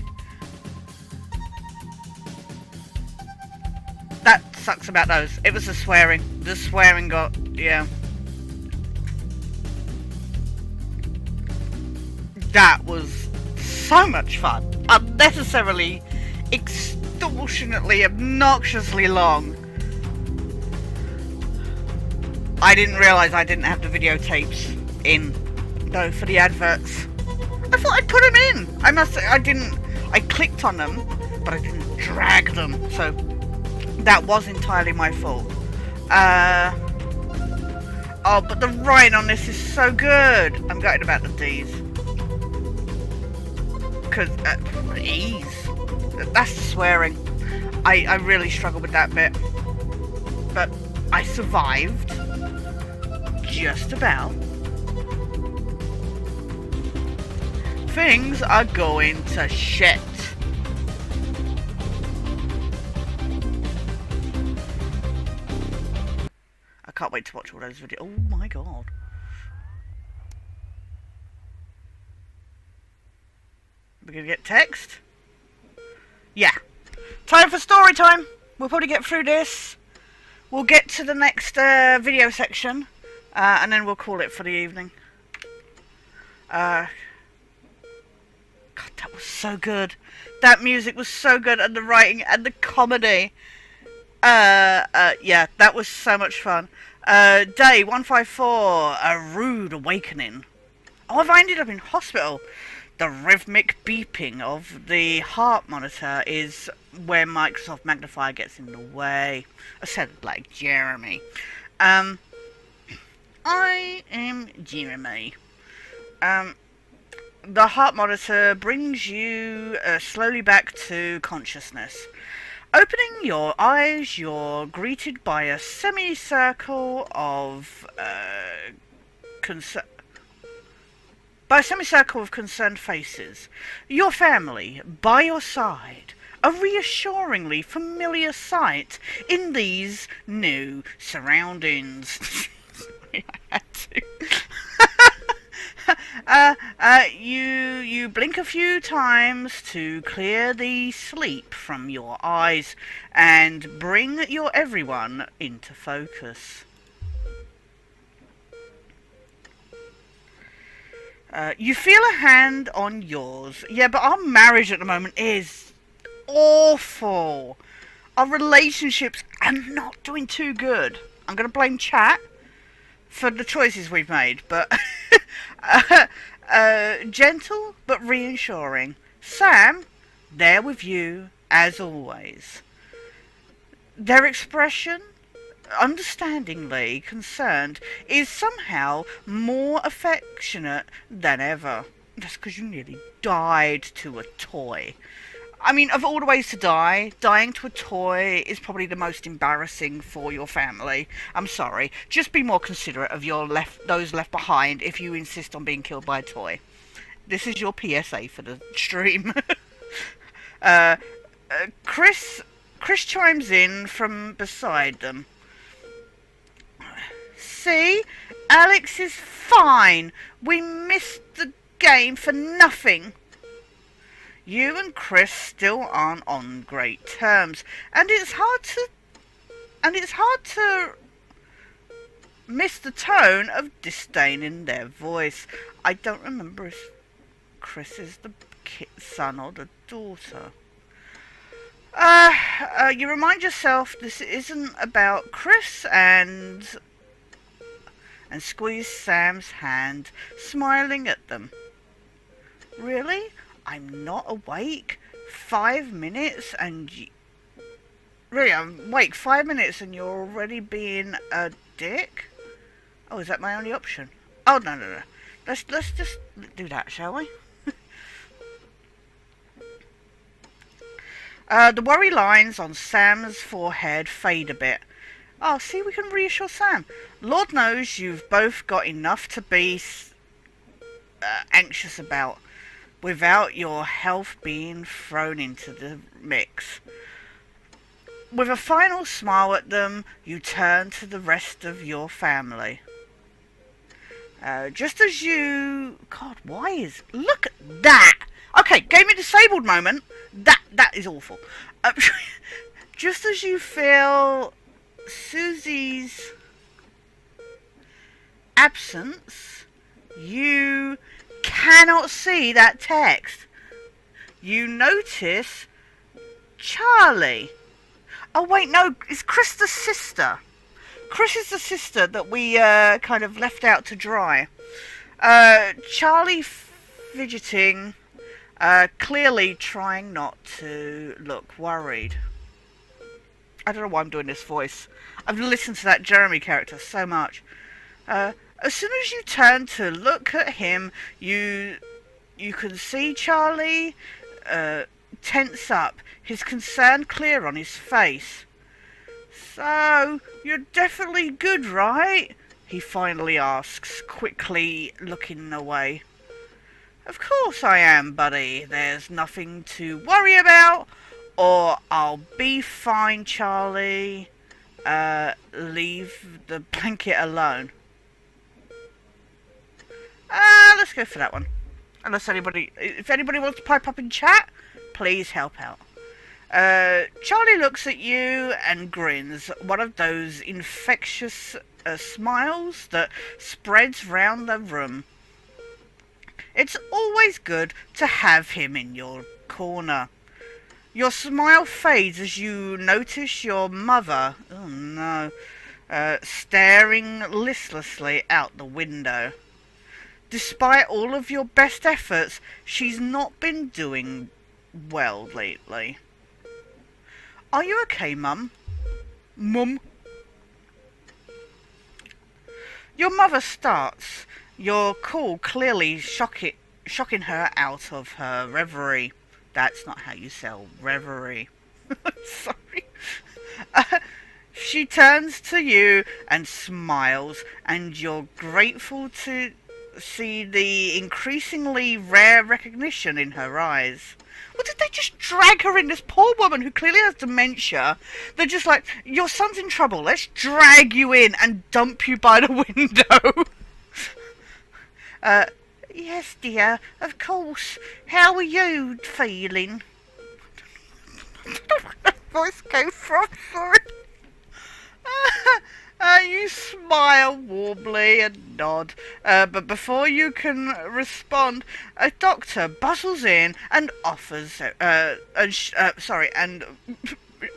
That sucks about those. It was the swearing. The swearing got... yeah. That was so much fun. Unnecessarily, extortionately, obnoxiously long. I didn't realise I didn't have the videotapes in, though, for the adverts. I thought I'd put them in. I clicked on them, but I didn't drag them. So that was entirely my fault. Oh, but the writing on this is so good. I'm gutted about the D's. Because, E's. That's the swearing. I really struggle with that bit. But I survived. Just about. Things are going to shit. I can't wait to watch all those videos. Oh my god. We're gonna get text? Yeah. Time for story time. We'll probably get through this. We'll get to the next video section. And then we'll call it for the evening. God, that was so good. That music was so good, and the writing and the comedy. Yeah, that was so much fun. Day 154, a rude awakening. Oh, I've ended up in hospital. The rhythmic beeping of the heart monitor is where Microsoft Magnifier gets in the way. I sounded like Jeremy. I am Jeremy. The heart monitor brings you slowly back to consciousness. Opening your eyes, you're greeted by a semicircle of concerned faces. Your family, by your side, a reassuringly familiar sight in these new surroundings. Sorry, I had to. You blink a few times to clear the sleep from your eyes and bring your everyone into focus. You feel a hand on yours. Yeah, but our marriage at the moment is awful. Our relationships are not doing too good. I'm going to blame chat for the choices we've made, but gentle but reassuring. Sam, there with you as always. Their expression, understandingly concerned, is somehow more affectionate than ever. That's because you nearly died to a toy. I mean, of all the ways to die, dying to a toy is probably the most embarrassing for your family. I'm sorry. Just be more considerate of those left behind if you insist on being killed by a toy. This is your PSA for the stream. Chris chimes in from beside them. See? Alex is fine. We missed the game for nothing. You and Chris still aren't on great terms, and it's hard to miss the tone of disdain in their voice. I don't remember if Chris is the son or the daughter. You remind yourself this isn't about Chris and squeeze Sam's hand, smiling at them. Really? I'm not awake? 5 minutes and really, I'm awake 5 minutes and you're already being a dick? Oh, is that my only option? Oh, no. Let's just do that, shall we? The worry lines on Sam's forehead fade a bit. Oh, see, we can reassure Sam. Lord knows you've both got enough to be anxious about, without your health being thrown into the mix. With a final smile at them, you turn to the rest of your family. Just as you... God, why is... Look at that! Okay, gaming disabled moment. That is awful. Just as you feel Susie's absence, you cannot see that text. You notice Charlie. Oh wait, no, it's Chris the sister. Chris is the sister that we kind of left out to dry. Charlie fidgeting, clearly trying not to look worried. I don't know why I'm doing this voice. I've listened to that Jeremy character so much. As soon as you turn to look at him, you can see Charlie tense up, his concern clear on his face. So, you're definitely good, right? He finally asks, quickly looking away. Of course I am, buddy. There's nothing to worry about. Or I'll be fine, Charlie. Leave the blanket alone. Let's go for that one. Unless if anybody wants to pipe up in chat, please help out. Charlie looks at you and grins, one of those infectious smiles that spreads round the room. It's always good to have him in your corner. Your smile fades as you notice your mother, oh no, staring listlessly out the window. Despite all of your best efforts, she's not been doing well lately. Are you okay, Mum? Mum? Your mother starts, your call clearly shocking her out of her reverie. That's not how you sell reverie. Sorry. She turns to you and smiles, and you're grateful to see the increasingly rare recognition in her eyes. Well, did they just drag her in? This poor woman who clearly has dementia. They're just like, your son's in trouble. Let's drag you in and dump you by the window. Yes, dear, of course. How are you feeling? I don't know where that voice came from, sorry. You smile warmly and nod, but before you can respond, a doctor bustles in and offers, and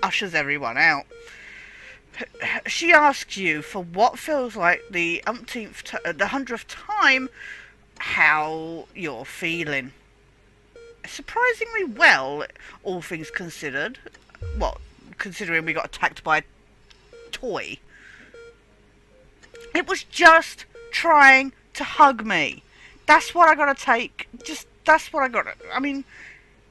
ushers everyone out. She asks you for what feels like the 100th time how you're feeling. Surprisingly well, all things considered. Well, considering we got attacked by a toy. It was just trying to hug me. That's what I gotta take. That's what I gotta. I mean,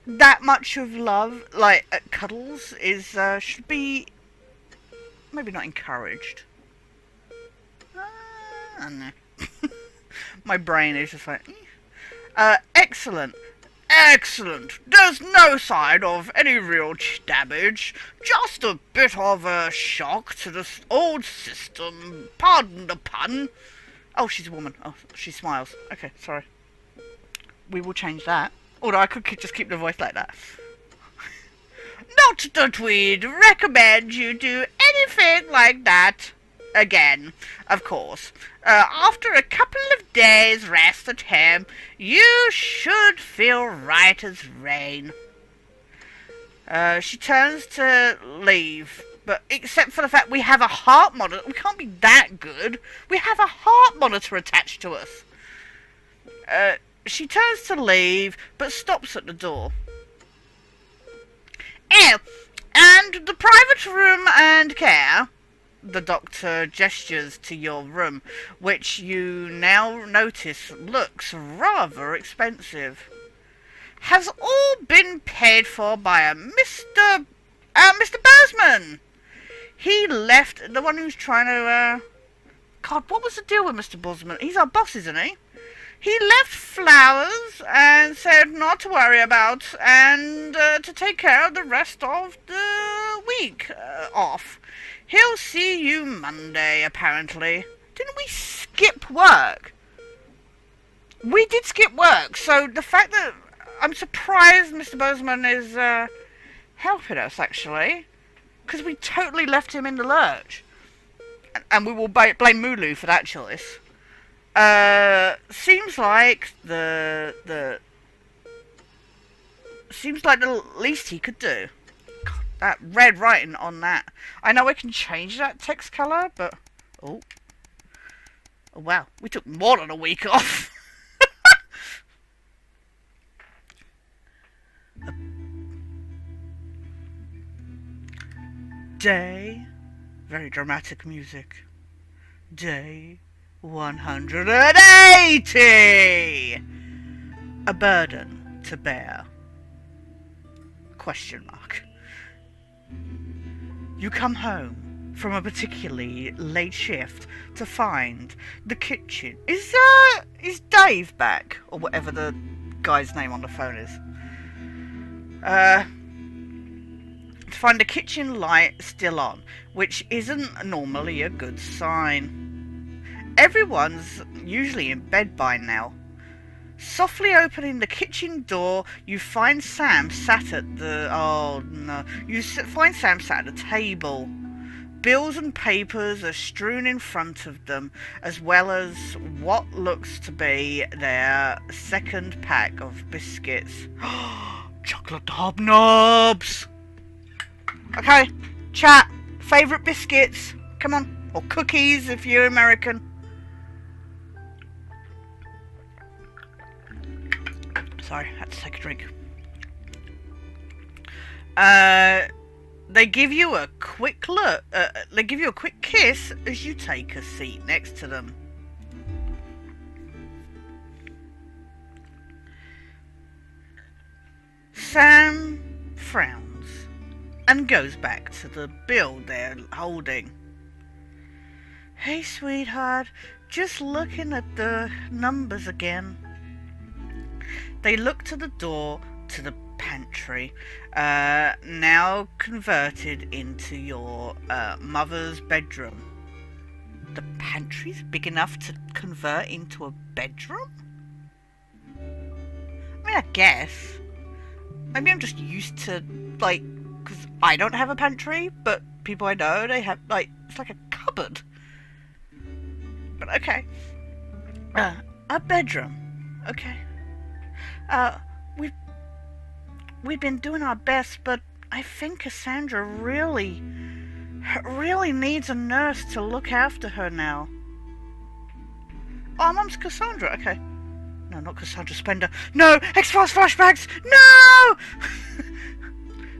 that much of love, like cuddles, is should be maybe not encouraged. I don't know. My brain is just like, excellent. Excellent. There's no sign of any real damage. Just a bit of a shock to the old system. Pardon the pun. Oh, she's a woman. Oh, she smiles. Okay, sorry. We will change that. Although I could just keep the voice like that. Not that we'd recommend you do anything like that again, of course. After a couple of days rest at home, you should feel right as rain. She turns to leave, but except for the fact we have a heart monitor, we can't be that good. We have a heart monitor attached to us. She turns to leave, but stops at the door. Oh, and the private room and care. The doctor gestures to your room, which you now notice looks rather expensive. Has all been paid for by a Mr. Bozeman. He left, the one who's trying to, God, what was the deal with Mr. Bozeman? He's our boss, isn't he? He left flowers and said not to worry about and to take care of the rest of the week off. He'll see you Monday, apparently. Didn't we skip work? We did skip work, so the fact that I'm surprised Mr. Bozeman is helping us, actually. Because we totally left him in the lurch. And we will blame Mulu for that choice. Seems like the least he could do. God, that red writing on that. I know I can change that text color, but oh wow, we took more than a week off. Day, very dramatic music. Day 180! A burden to bear. Question mark. You come home from a particularly late shift to find the kitchen. Is Dave back? Or whatever the guy's name on the phone is. To find the kitchen light still on, which isn't normally a good sign. Everyone's usually in bed by now. Softly opening the kitchen door, you find Sam sat at the... oh no. Find Sam sat at a table. Bills and papers are strewn in front of them, as well as what looks to be their second pack of biscuits. Chocolate hobnobs! Okay, chat. Favourite biscuits? Come on. Or cookies if you're American. Sorry, had to take a drink. They give you a quick look. They give you a quick kiss as you take a seat next to them. Sam frowns and goes back to the bill they're holding. Hey, sweetheart, just looking at the numbers again. They look to the door to the pantry, now converted into your mother's bedroom. The pantry's big enough to convert into a bedroom? I mean, I guess. Maybe I'm just used to, like, because I don't have a pantry, but people I know, they have, like, it's like a cupboard. But okay. A bedroom. Okay. We've been doing our best, but I think Cassandra really needs a nurse to look after her now. Oh, Mum's Cassandra. Okay. No, not Cassandra Spender. No! X-Files flashbacks! No!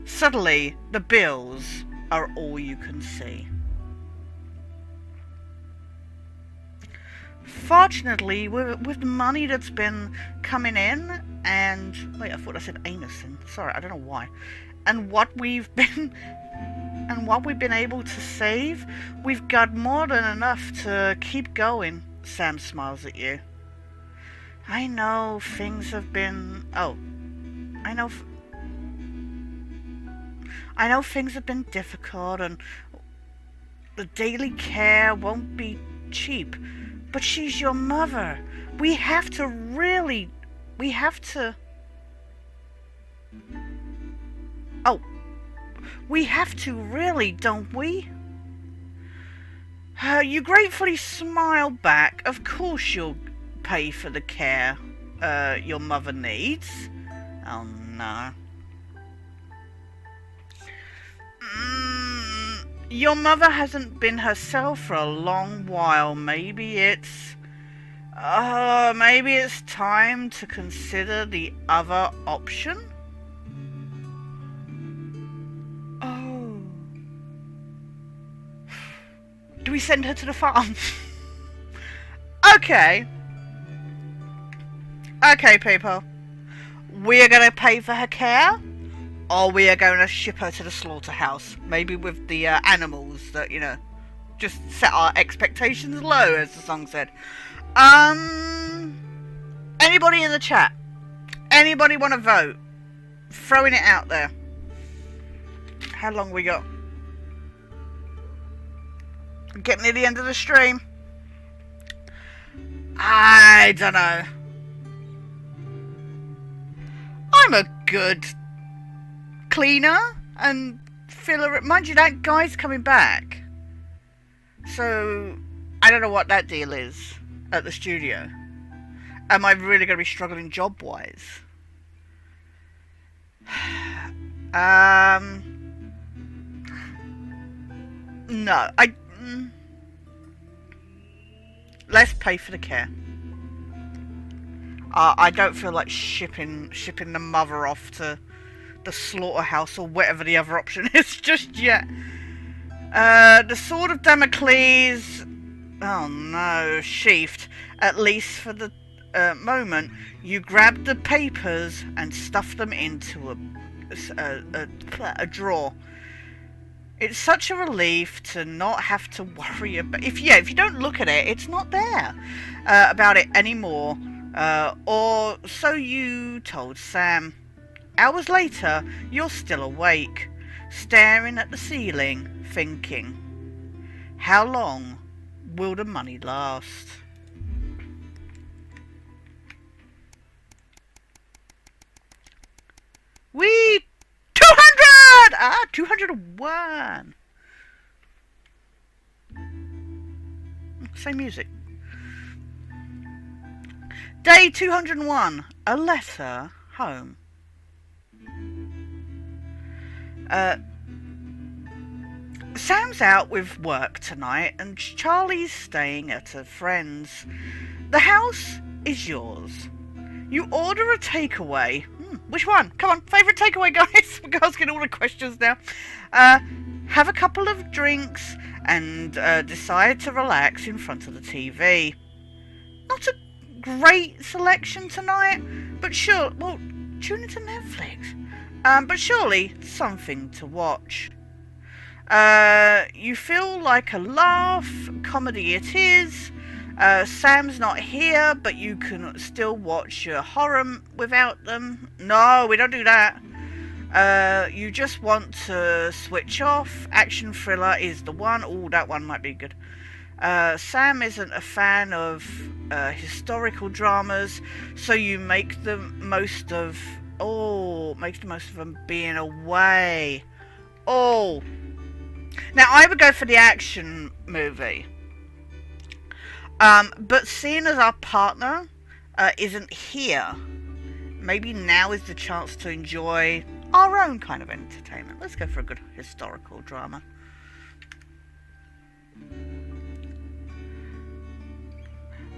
Suddenly, the bills are all you can see. Fortunately, with the money that's been coming in, and wait, I thought I said anus. Sorry, I don't know why. And what we've been able to save, we've got more than enough to keep going. Sam smiles at you. I know things have been... oh. I know things have been difficult, and the daily care won't be cheap. But she's your mother. We have to, don't we? You gratefully smile back. Of course you'll pay for the care your mother needs. Oh no. Your mother hasn't been herself for a long while. Maybe it's time to consider the other option? Oh. Do we send her to the farm? Okay. Okay, people. We're gonna pay for her care, or we are going to ship her to the slaughterhouse. Maybe with the animals that, you know, just set our expectations low, as the song said. Anybody in the chat? Anybody want to vote? Throwing it out there. How long we got? Getting near the end of the stream. I don't know. I'm a good cleaner and filler. Mind you, that guy's coming back. So, I don't know what that deal is at the studio. Am I really going to be struggling job-wise? No, let's pay for the care. I don't feel like shipping the mother off to the slaughterhouse or whatever the other option is just yet. The sword of Damocles, oh no, sheathed, at least for the moment. You grab the papers and stuff them into a drawer. It's such a relief to not have to worry about... If you don't look at it, it's not there about it anymore. Or so you told Sam. Hours later, you're still awake, staring at the ceiling, thinking, how long will the money last? We 200! 201. Same music. Day 201. A letter home. Sam's out with work tonight and Charlie's staying at a friend's. The house is yours. You order a takeaway. Which one? Come on, favourite takeaway, guys. We're asking all the questions now. Have a couple of drinks and decide to relax in front of the TV. Not a great selection tonight, but sure. Well, tune into Netflix. But surely something to watch. You feel like a laugh. Comedy it is. Sam's not here, but you can still watch your horror without them. No, we don't do that. You just want to switch off. Action thriller is the one. Oh, that one might be good. Sam isn't a fan of historical dramas, so you make the most of them being away. Oh, now I would go for the action movie. But seeing as our partner isn't here, maybe now is the chance to enjoy our own kind of entertainment. Let's go for a good historical drama.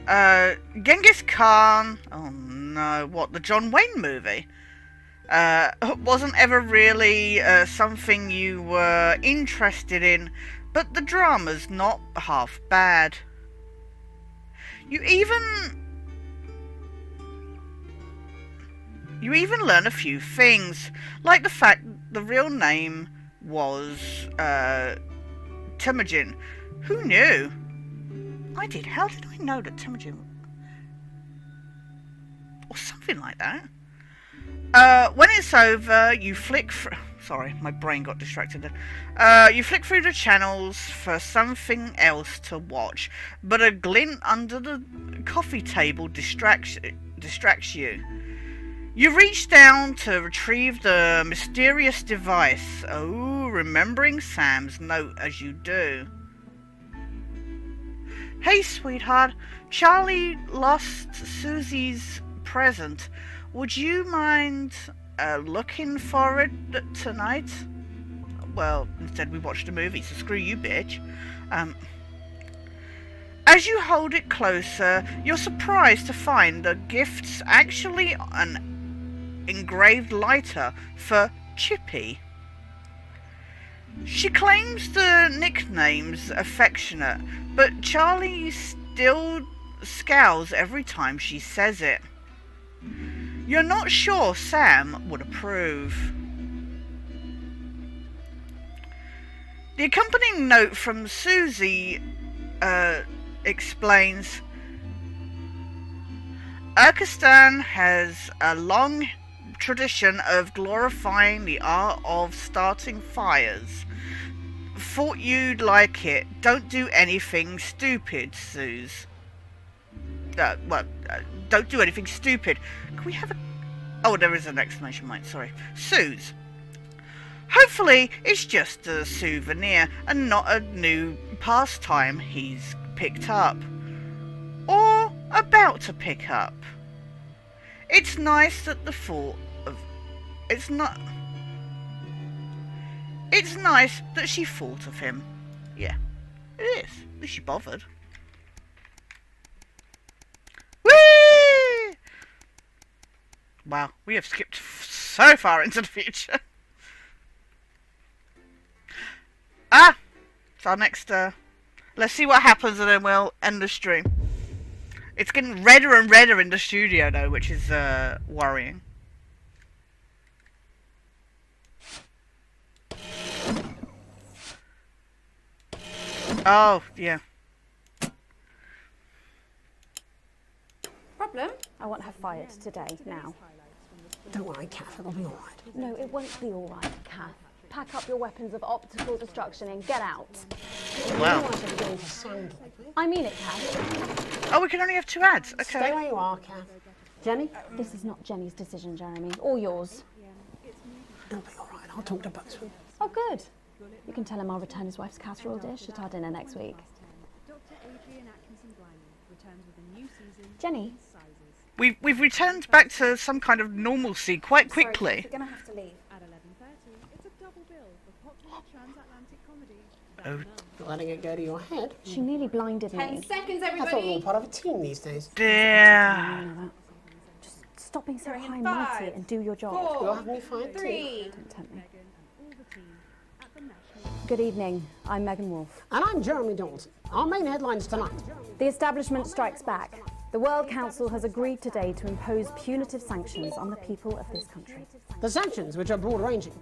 Genghis Khan. Oh no, what, the John Wayne movie? Wasn't ever really something you were interested in, but the drama's not half bad. You even learn a few things, like the fact the real name was Temujin. Who knew? I did. How did I know that Temujin? Or something like that. When it's over, you flick through... Sorry, my brain got distracted there. You flick through the channels for something else to watch, but a glint under the coffee table distracts you. You reach down to retrieve the mysterious device. Oh, remembering Sam's note as you do. Hey, sweetheart. Charlie lost Susie's present. Would you mind looking for it tonight? Well, instead we watched a movie, so screw you, bitch. As you hold it closer, you're surprised to find the gift's actually an engraved lighter for Chippy. She claims the nickname's affectionate, but Charlie still scowls every time she says it. You're not sure Sam would approve. The accompanying note from Susie explains, Urkistan has a long tradition of glorifying the art of starting fires. Thought you'd like it. Don't do anything stupid, Suze. Don't do anything stupid. Can we have a... Oh, there is an exclamation mark, sorry. Suze. Hopefully, it's just a souvenir and not a new pastime he's picked up. Or about to pick up. It's nice that the thought of... It's nice that she thought of him. Yeah, it is. At least she bothered. Whee! Wow, we have skipped so far into the future. It's our next, let's see what happens and then we'll end the stream. It's getting redder and redder in the studio though, which is, worrying. Oh, yeah. Problem? I want her fired today, now. Don't worry, Kath, it'll be all right. No, it won't be all right, Kath. Pack up your weapons of optical destruction and get out. Wow. I mean it, Kath. Oh, we can only have 2 ads. Okay. Stay where you are, Kath. Jenny? This is not Jenny's decision, Jeremy, or yours. It'll be all right. I'll talk to Buxton. Oh, good. You can tell him I'll return his wife's casserole dish at our dinner next week. Jenny? We've returned back to some kind of normalcy quite quickly. Sorry, we're gonna have to leave. Oh. Letting it go to your head. She nearly blinded 10 me. seconds, everybody. I thought we were part of a team these days. Dear. Just stop being so high and mighty and do your job. You'll have me fired too. Don't tempt me. Good evening. I'm Megan Wolfe. And I'm Jeremy Dawson. Our main headlines tonight. The establishment strikes back. The World Council has agreed today to impose punitive sanctions on the people of this country. The sanctions, which are broad-ranging,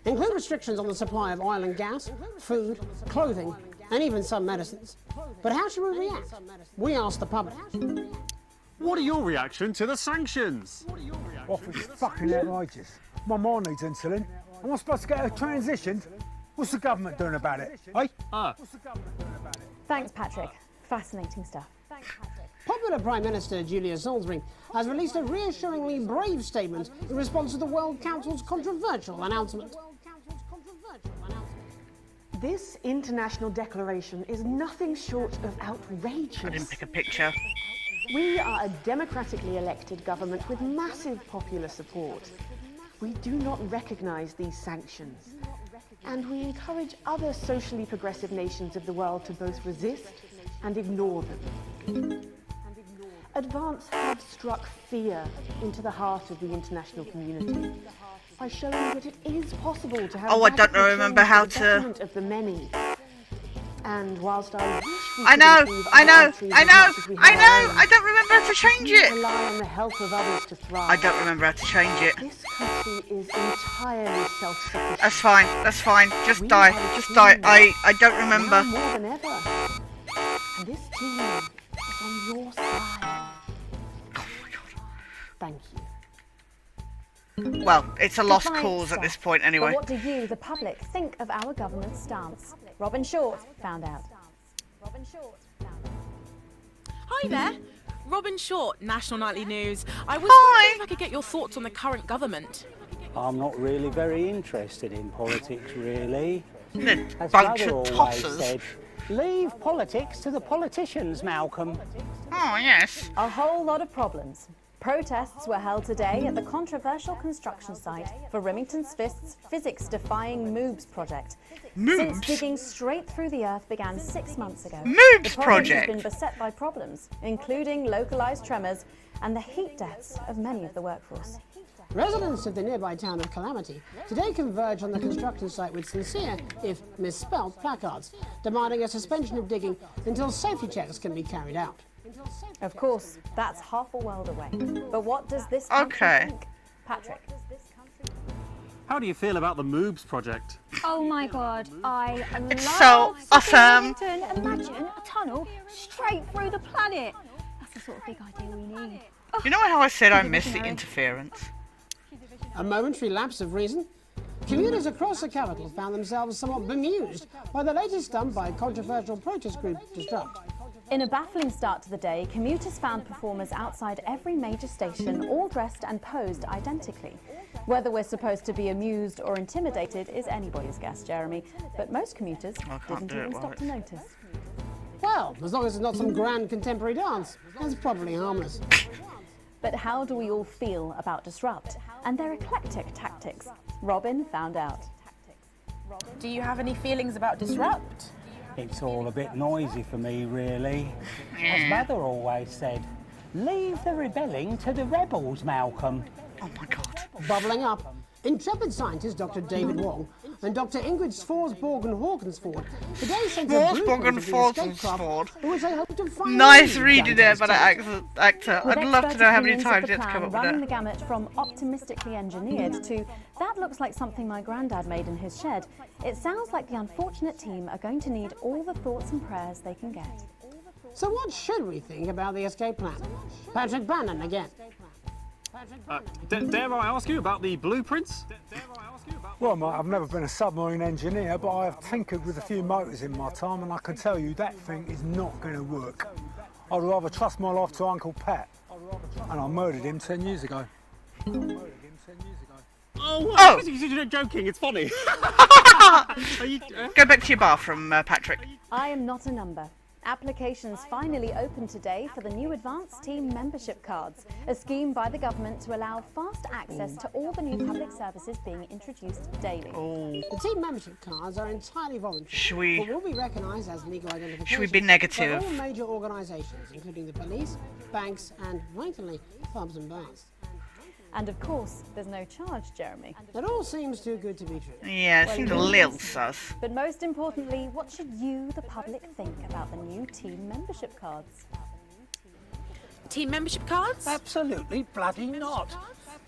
include restrictions on the supply of oil and gas, food, clothing, and even some medicines. But how should we react? We asked the public. What are your reaction to the sanctions? I think it's fucking outrageous. My mom needs insulin. Am I supposed to get her transitioned? What's the government doing about it? Eh? Thanks, Patrick. Fascinating stuff. Popular Prime Minister Julia Salisbury has released a reassuringly brave statement in response to the World Council's controversial announcement. This international declaration is nothing short of outrageous. I didn't pick a picture. We are a democratically elected government with massive popular support. We do not recognise these sanctions, and we encourage other socially progressive nations of the world to both resist and ignore them. Advance have struck fear into the heart of the international community by showing that it is possible to have I don't remember how to. of the many. And whilst I wish we I know. I don't remember how to change it. Rely on the help of others to thrive. I don't remember how to change it. This country is entirely self-sufficient. That's fine. That's fine. Just die. Just die. I don't remember. More than ever. And this team is on your side. Oh my God. Thank you. Well, it's a lost Defiant cause at stuff. this point anyway. But what do you, the public, think of our government's stance? Robin Short found out. Hi there. Robin Short, National Nightly News. I was wondering if I could get your thoughts on the current government. I'm not really very interested in politics, really. As Bunch Mother of always tossers. said, leave politics to the politicians, Malcolm. Oh, yes. A whole lot of problems. Protests were held today at the controversial construction site for Remington Smith's physics-defying MOOBS project. MOOBS? Since digging straight through the earth began 6 months ago. MOOBS the project project? has been beset by problems, including localized tremors and the heat deaths of many of the workforce. Residents of the nearby town of Calamity today converge on the construction site with sincere, if misspelt, placards, demanding a suspension of digging until safety checks can be carried out. Of course, that's half a world away. But what does this country think? Patrick. How do you feel about the MOOBS project? Oh my God, I It's love so awesome. Imagine a tunnel straight through the planet. That's the sort of big idea we need. You know how I said I miss the interference? A momentary lapse of reason. Commuters across the capital found themselves somewhat bemused by the latest stunt by controversial protest group Disrupt. In a baffling start to the day, commuters found performers outside every major station, all dressed and posed identically. Whether we're supposed to be amused or intimidated is anybody's guess, Jeremy, but most commuters didn't even stop to notice. Well, as long as it's not some grand contemporary dance, it's probably harmless. But how do we all feel about Disrupt and their eclectic tactics? Robin found out. Do you have any feelings about Disrupt? It's all a bit noisy for me, really. As Mother always said, leave the rebelling to the rebels, Malcolm. Oh my God. Bubbling up, intrepid scientist Dr. David Wong and Dr. Ingrid Svorsborg-Hawkensford today sent a blueprint of the escape craft in which they hope to find... Nice reading there by the actor. With I'd love to expert know how many opinions times of you the had to come plan up with running it. the gamut from optimistically engineered to that looks like something my granddad made in his shed. It sounds like the unfortunate team are going to need all the thoughts and prayers they can get. So what should we think about the escape plan? Patrick Bannon again. Dare I ask you about the blueprints? Well, mate, I've never been a submarine engineer, but I have tinkered with a few motors in my time, and I can tell you that thing is not going to work. I'd rather trust my life to Uncle Pat, and I murdered him 10 years ago. Oh! You're joking, it's funny. Go back to your bathroom, Patrick. I am not a number. Applications finally opened today for the new Advanced Team membership cards, a scheme by the government to allow fast access to all the new public services being introduced daily. The team membership cards are entirely voluntary, Should we- but will be recognised as legal identification Should we be negative? by all major organisations, including the police, banks and, rightfully, pubs and bars. And of course, there's no charge, Jeremy. It all seems too good to be true. Yeah, it seems a little sus. But most importantly, what should you, the public, think about the new team membership cards? Team membership cards? Absolutely bloody not.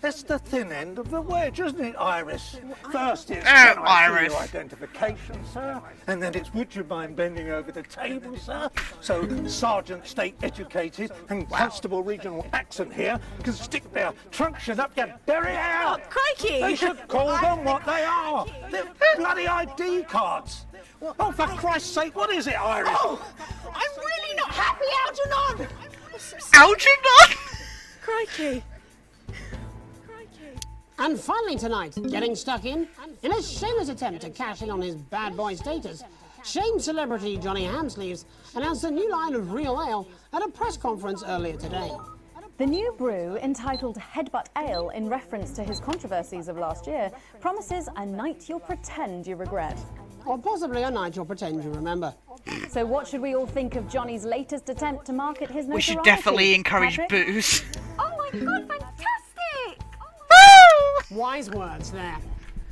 That's the thin end of the wedge, isn't it, Iris? First it's Oh, can I see Iris. your identification, sir? And then it's would you mind bending over the table, sir? So Sergeant State Educated and Constable Regional Accent here can stick their truncheon up your derriere. Oh, crikey! They should call them what they are. They're bloody ID cards. Oh, for Christ's sake, what is it, Iris? Oh, I'm really not happy, Algernon! Algernon? Crikey. And finally tonight, getting stuck in a shameless attempt to cash in on his bad boy status, shamed celebrity Johnny Hamsleeves announced a new line of real ale at a press conference earlier today. The new brew, entitled Headbutt Ale, in reference to his controversies of last year, promises a night you'll pretend you regret. Or possibly a night you'll pretend you remember. So what should we all think of Johnny's latest attempt to market his notoriety? We should definitely encourage Patrick? booze. Oh my god, fantastic! Wise words there.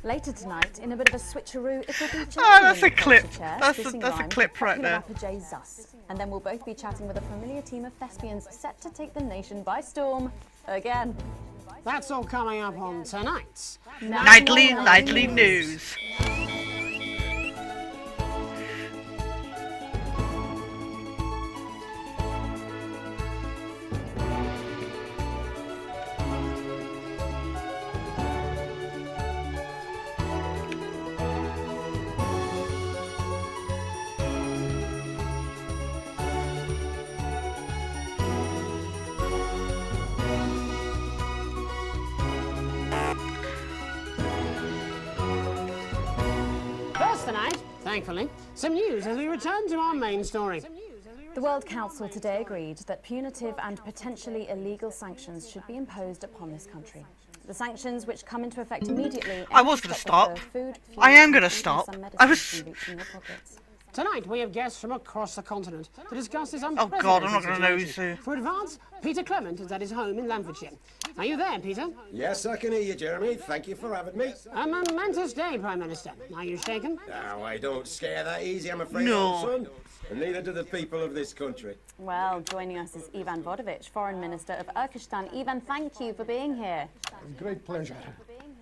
Later tonight, in a bit of a switcheroo, it'll be Oh, that's a Jeremy in the clip. culture chair, That's spitting a rhymes clip with right popular there. rapper Jay Zuss. And then we'll both be chatting with a familiar team of thespians set to take the nation by storm again. That's all coming up on tonight's Nightly news. First tonight, thankfully, some news as we return to our main story. The World Council today agreed that punitive and potentially illegal sanctions should be imposed upon this country. The sanctions, which come into effect immediately... I was going to stop. I am going to stop. I was... Tonight we have guests from across the continent to discuss this Oh unprecedented God, I'm not going to know situation. who's For advance, Peter Clement is at his home in Lamfordshire. Are you there, Peter? Yes, I can hear you, Jeremy. Thank you for having me. A momentous day, Prime Minister. Are you shaken? No, I don't scare that easy, I'm afraid, No. old son. And neither do the people of this country. Well, joining us is Ivan Vodovich, Foreign Minister of Urkistan. Ivan, thank you for being here. Great pleasure.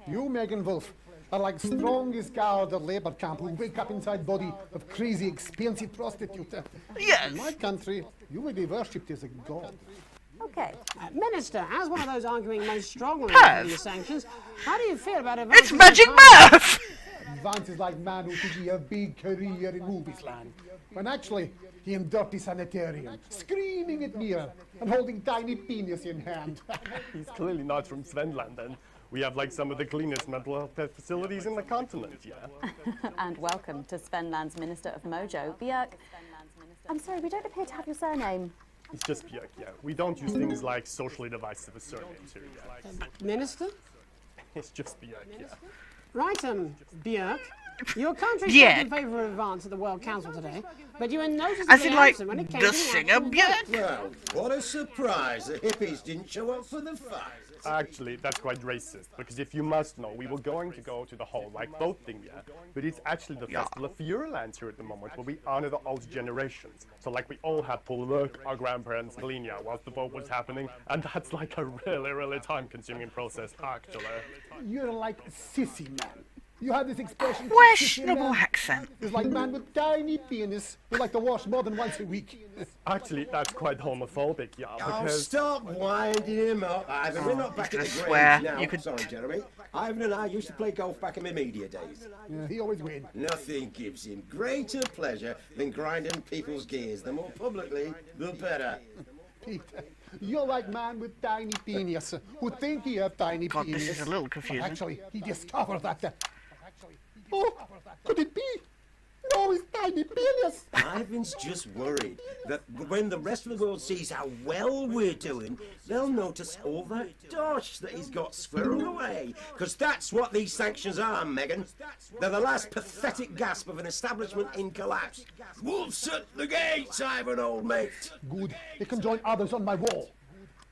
You, Megan Wolf, are like strongest guard of labour camp who wake up inside body of crazy, expensive prostitute. Yes. In my country, you will be worshipped as a god. Okay. Minister, as one of those arguing most strongly Perv. for the sanctions, how do you feel about it? It's Magic Murph! Vance is like man who could be a big career in movies land, when actually he in dirty sanitarium, screaming at mirror and holding tiny penis in hand. He's clearly not from Svenland, then. We have like some of the cleanest mental health facilities in the continent, yeah. And welcome to Svenland's Minister of Mojo, Björk. I'm sorry, we don't appear to have your surname. It's just Björk, yeah. We don't use things like socially divisive surnames here, yeah. Minister? It's just Björk, yeah. Right, Björk. Your country Yeah. spoke in favour of advance at the World Council today, but you were noticeably As in, like, absent when it came the to singer actual Björk? vote. Well, what a surprise. The hippies didn't show up for the fight. Actually, that's quite racist, because if you must know, we were going to go to the whole like boat thing, yeah, but it's actually the Festival of Furelands here at the moment, where we honor the old generations. So like we all had to work our grandparents' linear whilst the boat was happening, and that's like a really time-consuming process, actually. You're like a sissy man. You have this expression. Questionable accent. It's like man with tiny penis who like to wash more than once a week. Actually, that's quite homophobic, yeah. Oh, Because stop winding him up, Ivan. We're not back at the swear. Grange now. You could... Sorry, Jeremy. Ivan and I used to play golf back in my media days. Yeah, he always wins. Nothing gives him greater pleasure than grinding people's gears. The more publicly, the better. Peter, you're like man with tiny penis who think he have tiny penis. This is a little confusing. But actually, he discovered that. Oh, could it be? No, his tiny penis. Ivan's just worried that when the rest of the world sees how well we're doing, they'll notice all that dosh that he's got squirreled away. Because that's what these sanctions are, Megan. They're the last pathetic gasp of an establishment in collapse. Wolves at the gates, Ivan, old mate. Good. He can join others on my wall.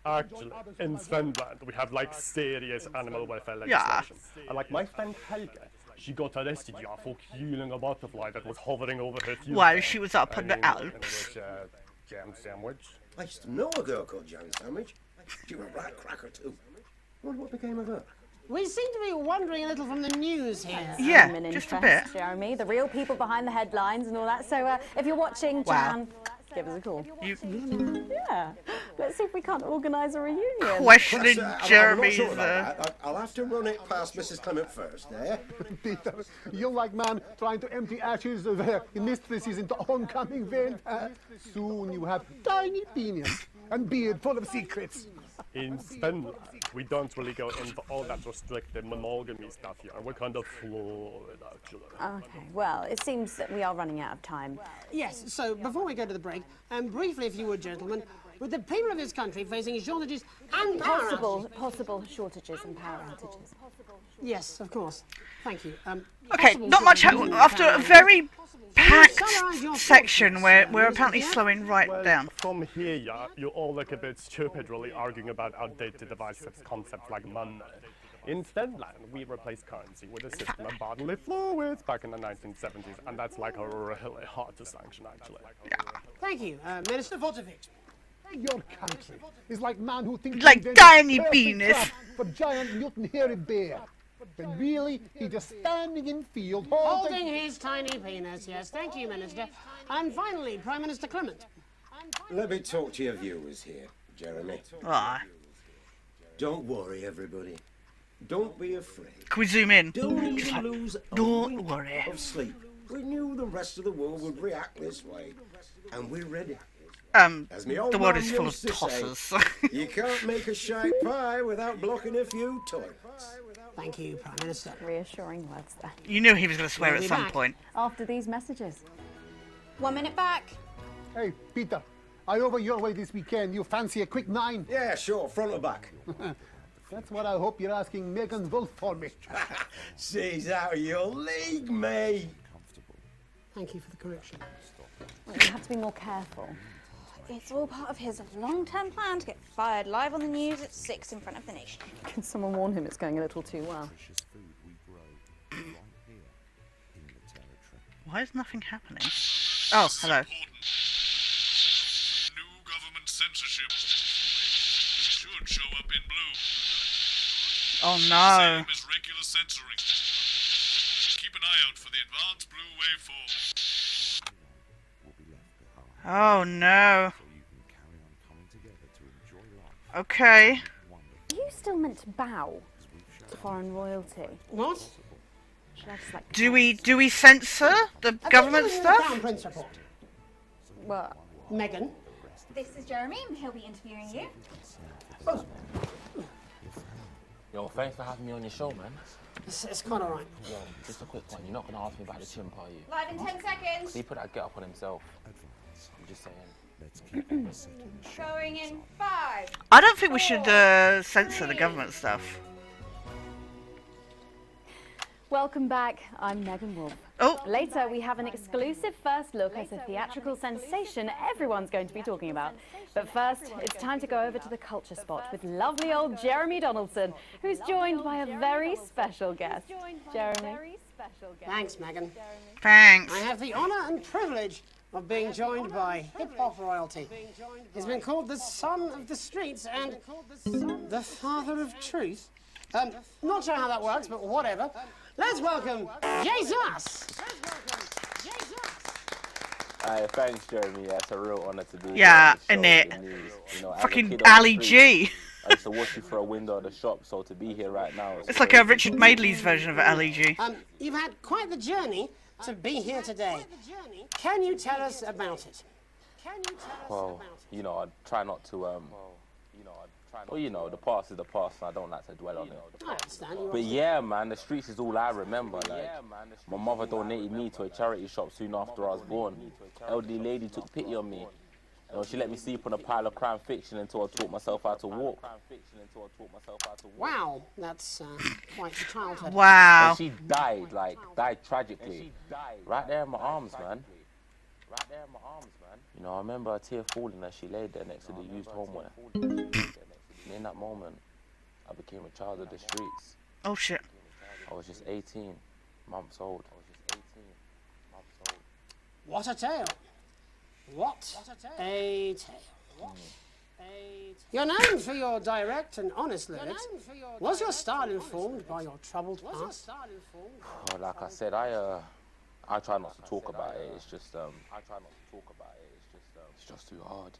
actually, in Svenland, we have like serious animal welfare legislation. And like my friend Helge, she got arrested for killing a butterfly that was hovering over her future. While she was up in the Alps. Jam sandwich. I used to know a girl called Jam Sandwich. She was a right cracker too. Wonder what became of her. We seem to be wandering a little from the news here. Yeah, Human just interest, a bit. Jeremy, the real people behind the headlines and all that. So if you're watching, Jan, give us a call. Yeah. Let's see if we can't organise a reunion. Questioning Jeremy's... I'm not sure about that. I'll have to run it past Mrs. Clement first, eh? Peter, you're like man trying to empty ashes of mistresses into oncoming vent. Soon you have tiny penis and beard full of secrets. In Svenland, we don't really go into all that restrictive monogamy stuff here. We're kind of fluid, actually. Okay, well, it seems that we are running out of time. Yes, so before we go to the break, briefly, if you would, gentlemen, with the people of this country facing shortages and possible shortages and power outages. Yes, of course. Thank you. Okay, not much after a very packed section where we're apparently slowing right down. From here, you all look a bit stupid really arguing about outdated devices concepts like money. In Finland, we replaced currency with a system of bodily fluids back in the 1970s, and that's like really hard to sanction, actually. Yeah. Thank you, Minister Votovich. Your country is like man who thinks like tiny penis for giant mutant hairy bear. But really, he's just standing in field holding his tiny penis. Yes, thank you, Minister. And finally, Prime Minister Clement. Let me talk to your viewers here, Jeremy. Don't worry, everybody. Don't be afraid. Can we zoom in? Don't even lose don't worry. Of sleep. We knew the rest of the world would react this way, and we're ready. As my old the world man is full of used to tossers. say, you can't make a shite pie without blocking a few toilets. Thank you, Prime Minister. Reassuring words there. You knew he was going to swear at some point. After these messages. 1 minute back. Hey, Peter, I over your way this weekend. You fancy a quick 9? Yeah, sure, front or back. That's what I hope you're asking Megan Wolf for me. She's out of your league, mate. Thank you for the correction. Well, you have to be more careful. It's all part of his long-term plan to get fired live on the news at 6 in front of the nation. Can someone warn him it's going a little too well? Why is nothing happening? Oh, hello. New government censorship should show up in blue. Oh no. Same as regular censoring. Keep an eye out for the advanced blue waveform. Oh no. Okay. Are you still meant to bow to foreign royalty? What? Should I just, like, Do we censor the government stuff? Crown Prince report. Well, Megan. This is Jeremy, and he'll be interviewing you. Yo, thanks for having me on your show, man. It's quite all right. Yo, just a quick one. You're not going to ask me about the chimp, are you? Live in 10 seconds. He put that get up on himself. I'm just saying. Going in 5. I don't think we should censor the government stuff. Welcome back. I'm Megan Wolf. Oh. Later, we have an exclusive first look at a theatrical sensation everyone's going to be talking about. But first, it's time to go over to the culture spot with lovely old Jeremy Donaldson, who's joined by a very special guest. Jeremy. Thanks, Megan. Thanks. I have the honour and privilege of being joined by hip-hop royalty. He's been called the son of the streets and the father of truth. Not sure how that works, but whatever. Let's welcome Jesus! Thanks, Jeremy. Yeah, it's a real honour to be Yeah, here. innit? You know, as a Fucking kid on the Ali street, G. I used to watch you through a window of the shop, so to be here right now... It's like a Richard Madeley's version of Ali G. You've had quite the journey to be here today. Can you tell us about it? Well, you know, I try not to, well, you know, the past is the past, and I don't like to dwell on it. I understand. But yeah, man, the streets is all I remember. Like, my mother donated me to a charity shop soon after I was born. Elderly lady took pity on me. You know, she let me sleep on a pile of crime fiction until I taught myself how to walk. Wow, that's quite the childhood. Wow. And she died, died tragically. Right there in my arms, man. You know, I remember a tear falling as she laid there next to the used homeware. And in that moment, I became a child of the streets. Oh shit. I was just 18 months old. What a tale. What a tale. You're known for your direct and honest lyrics. Was your style informed by your troubled past? Well, like I said, I try not to talk about it. It's just, it's just too hard.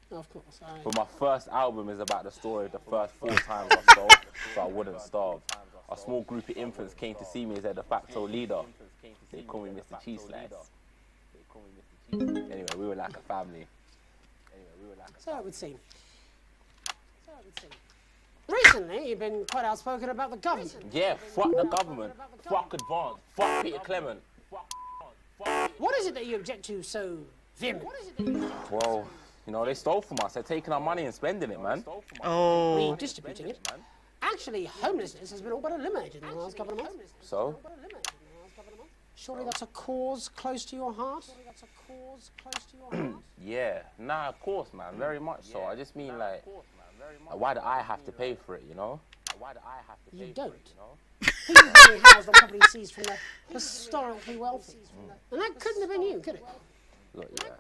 Of course. But my first album is about the story of the first 4 times I stole, so I wouldn't starve. A small group of infants came to see me as their de facto leader. They call me Mr. Cheese Slice. Anyway, we were like a family. So it would seem. Recently, you've been quite outspoken about the government. Yeah, fuck the government. Fuck Advance. Fuck Peter Clement. What is it that you object to so vehemently? Well, you know, they stole from us. They're taking our money and spending it, man. Oh. Redistributing it. Actually, homelessness has been all but eliminated in the last couple of months. So? Surely that's a cause close to your heart? Yeah, nah, of course, man, very much so. I just mean, like, why do I have to pay for it, you know? You don't. People being housed on property seized from the historically wealthy. And that couldn't have been you, could it? Look, yeah,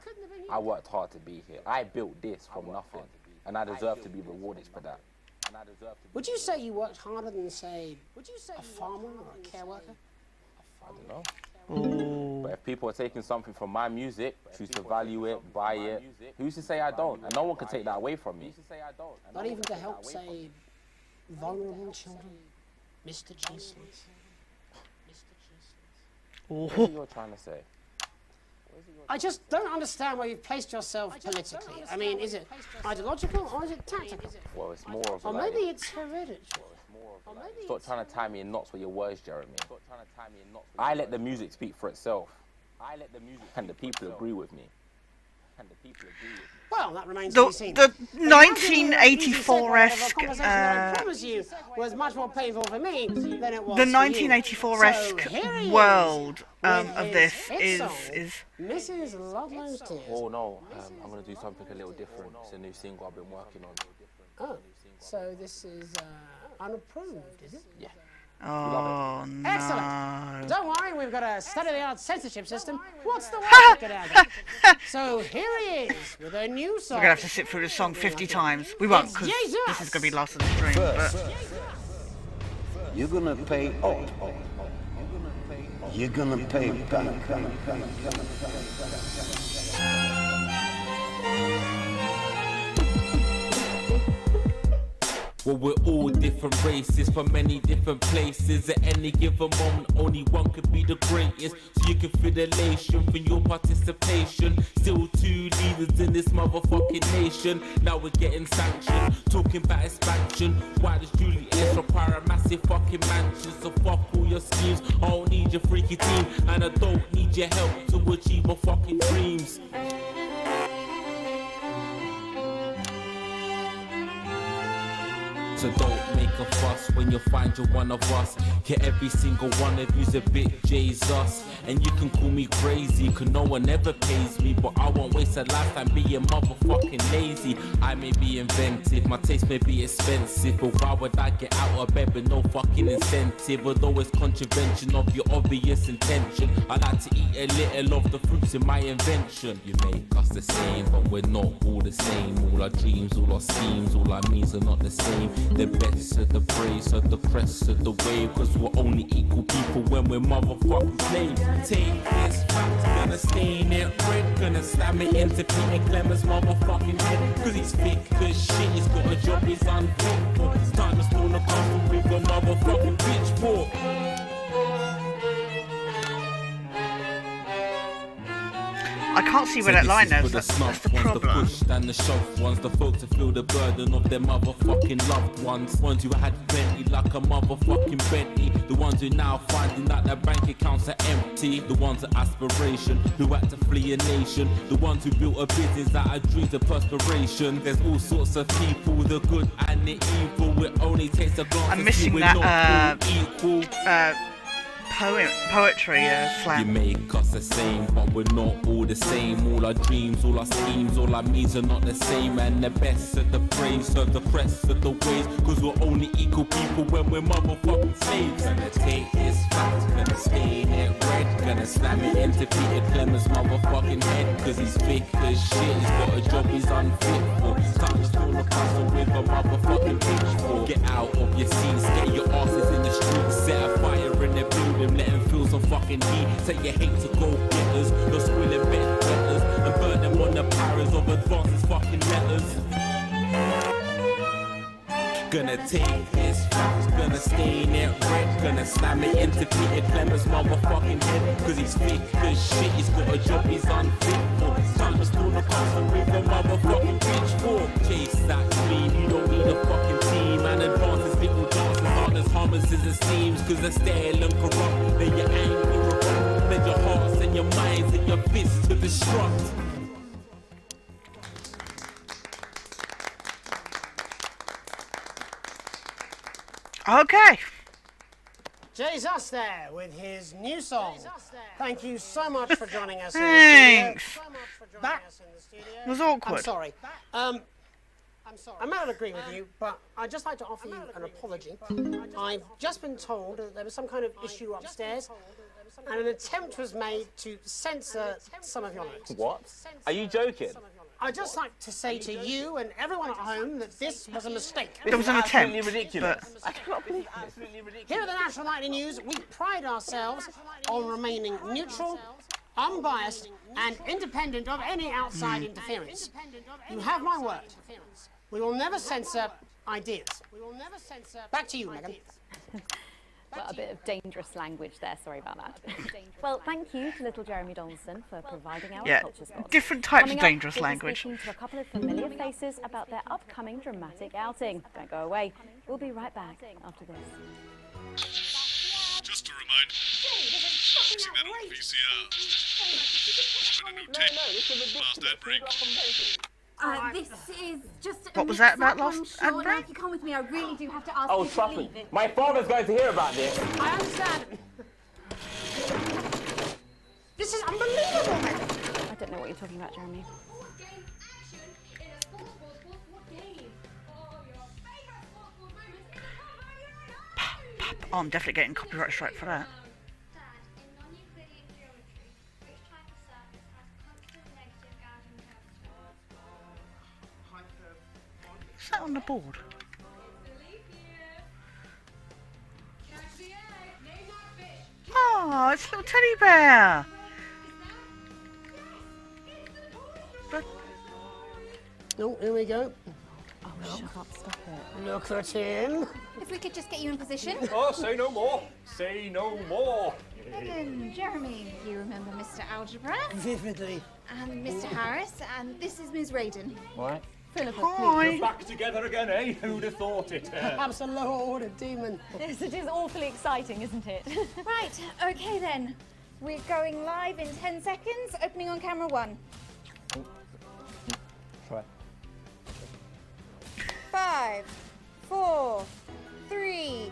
I worked hard to be here. I built this from nothing, and I deserve to be rewarded for that. Would you say you worked harder than, say, a farmer or a care worker? I don't know. But if people are taking something from my music, choose to value it, buy it, who's to say I don't? And no one can take that away from me. Not even to help, say, vulnerable children? Mr. Cheese Slice. What is it you're trying to say? I just don't understand where you've placed yourself politically. I mean, is it ideological or is it tactical? Well, it's more of a... Or maybe it's hereditary. Stop trying to tie me in knots with your words, Jeremy. I let the music speak for itself. And the people agree with me. Well, that remains to be seen. The 1984-esque... I promise you was much more painful for me than it was the for you. 1984-esque So world of with this his is... hit song, Mrs. Ludlow's Tears. Oh no, I'm going to do something a little different. It's a new single I've been working on. Oh, so this is unapproved, is it? Yeah. Oh, no. Excellent. Don't worry, we've got a state-of-the-art censorship system. What's the worst that could happen? So here he is with a new song. We're going to have to sit through this song 50 times. We won't, because this is going to be last of the stream. But... You're going to pay up. You're going to pay back. Well, we're all different races from many different places. At any given moment, only one could be the greatest. So you can feel the elation from your participation. Still 2 leaders in this motherfucking nation. Now we're getting sanctioned, talking about expansion. Why does Julius require a massive fucking mansion? So fuck all your schemes, I don't need your freaky team. And I don't need your help to achieve my fucking dreams. So don't make a fuss when you find you're one of us. Yeah, every single one of you's a bit Jesus. And you can call me crazy, cause no one ever pays me. But I won't waste a lifetime being motherfucking lazy. I may be inventive, my taste may be expensive, but why would I get out of bed with no fucking incentive? Although it's contravention of your obvious intention, I like to eat a little of the fruits in my invention. You make us the same, but we're not all the same. All our dreams, all our schemes, all our means are not the same. The best of the praise, of the crest of the wave, cause we're only equal people when we're motherfucking slaves. Take this fact, gonna stain it red, gonna slam it into Peter Clemens' motherfucking head, cause he's thick as shit, he's got a job he's unfit for. It's time to stone a castle with a motherfucking pitchfork. I can't see where that line is. That's the problem. The push and the shove ones, the folks that feel the burden of their motherfucking loved ones. Ones who had plenty like a motherfucking Bentley. The ones who now finding that their bank accounts are empty. The ones of aspiration who had to flee a nation. The ones who built a business out of dreams of perspiration. There's all sorts of people, the good and the evil. It only takes a glance. I'm missing that equal. Poetry slam. You make us the same, but we're not all the same. All our dreams, all our schemes, all our means are not the same. And the best of the praise, of the crest of the ways, cause we're only equal people when we're motherfucking slaves. Gonna take this fact, gonna stain it red, gonna slam it into Peter Clemens' motherfucking head, cause he's thick as shit, he's got a job he's unfit for. Time to stone a castle with a motherfucking pitchfork. Get out of your seats, get your asses in the streets, set a fire in the building, let them feel some fucking heat. Say you hate to go getters, no squilling bet betters, and burn them on the powers of advances fucking letters. Gonna take this fact, gonna stain it red, gonna slam it into Peter Clemens' motherfucking head, cause he's thick as shit, he's got a job he's unfit for. Time to stone a castle with a motherfucking pitchfork. Chase that clean, you don't need a fucking team, and advances little dances aren't as harmless as it seems, cause they're stale and corrupt. Then your anger erupt, then your hearts and your minds and your fists to destruct. Okay. Jesus there with his new song. Thank you so much for joining us. Thanks. That was awkward. I'm sorry. I may not agree with you, but I'd just like to offer you an apology. I've just been told that there was some kind of issue upstairs, and an attempt was made to censor some of your notes. What? Are you joking? I'd just like to say to you and everyone at home that this was a mistake. There was an attempt, ridiculous. I cannot believe it. Absolutely ridiculous. Here at the National Nightly News, we pride ourselves on remaining neutral, unbiased, and independent of any outside interference. You have my word. We will never censor ideas. Back to you, Megan. Well, a bit of dangerous language there, sorry about that. Well, thank you to little Jeremy Donaldson for providing our culture spot. Different types of Coming dangerous up, we'll be language. speaking to a couple of familiar faces about their upcoming dramatic outing. Don't go away. We'll be right back after this. Just a reminder. I've seen that old VCR. Put in a new tape. Last ad break. This is just What was that about last ad Now, break? if you come with me, I really do have to ask Oh, you to trust me. leave it. My father's going to hear about this. I understand. This is unbelievable, Megan. I don't know what you're talking about, Jeremy. Oh, I'm definitely getting copyright strike for that. What's that on the board? Oh, it's a little teddy bear. But Oh, here we go. Oh, shut up, stop it. Look at him. If we could just get you in position. Oh, say no more. Say no more. Megan, Jeremy, you remember Mr. Algebra? Vividly. And Mr. Harris, and this is Ms. Radin. What? Philippa, We're back together again, eh? Who'd have thought it? Perhaps a lower order demon. Yes, it is awfully exciting, isn't it? Right, okay then. We're going live in 10 seconds, opening on camera 1. Try. 5, 4, 3.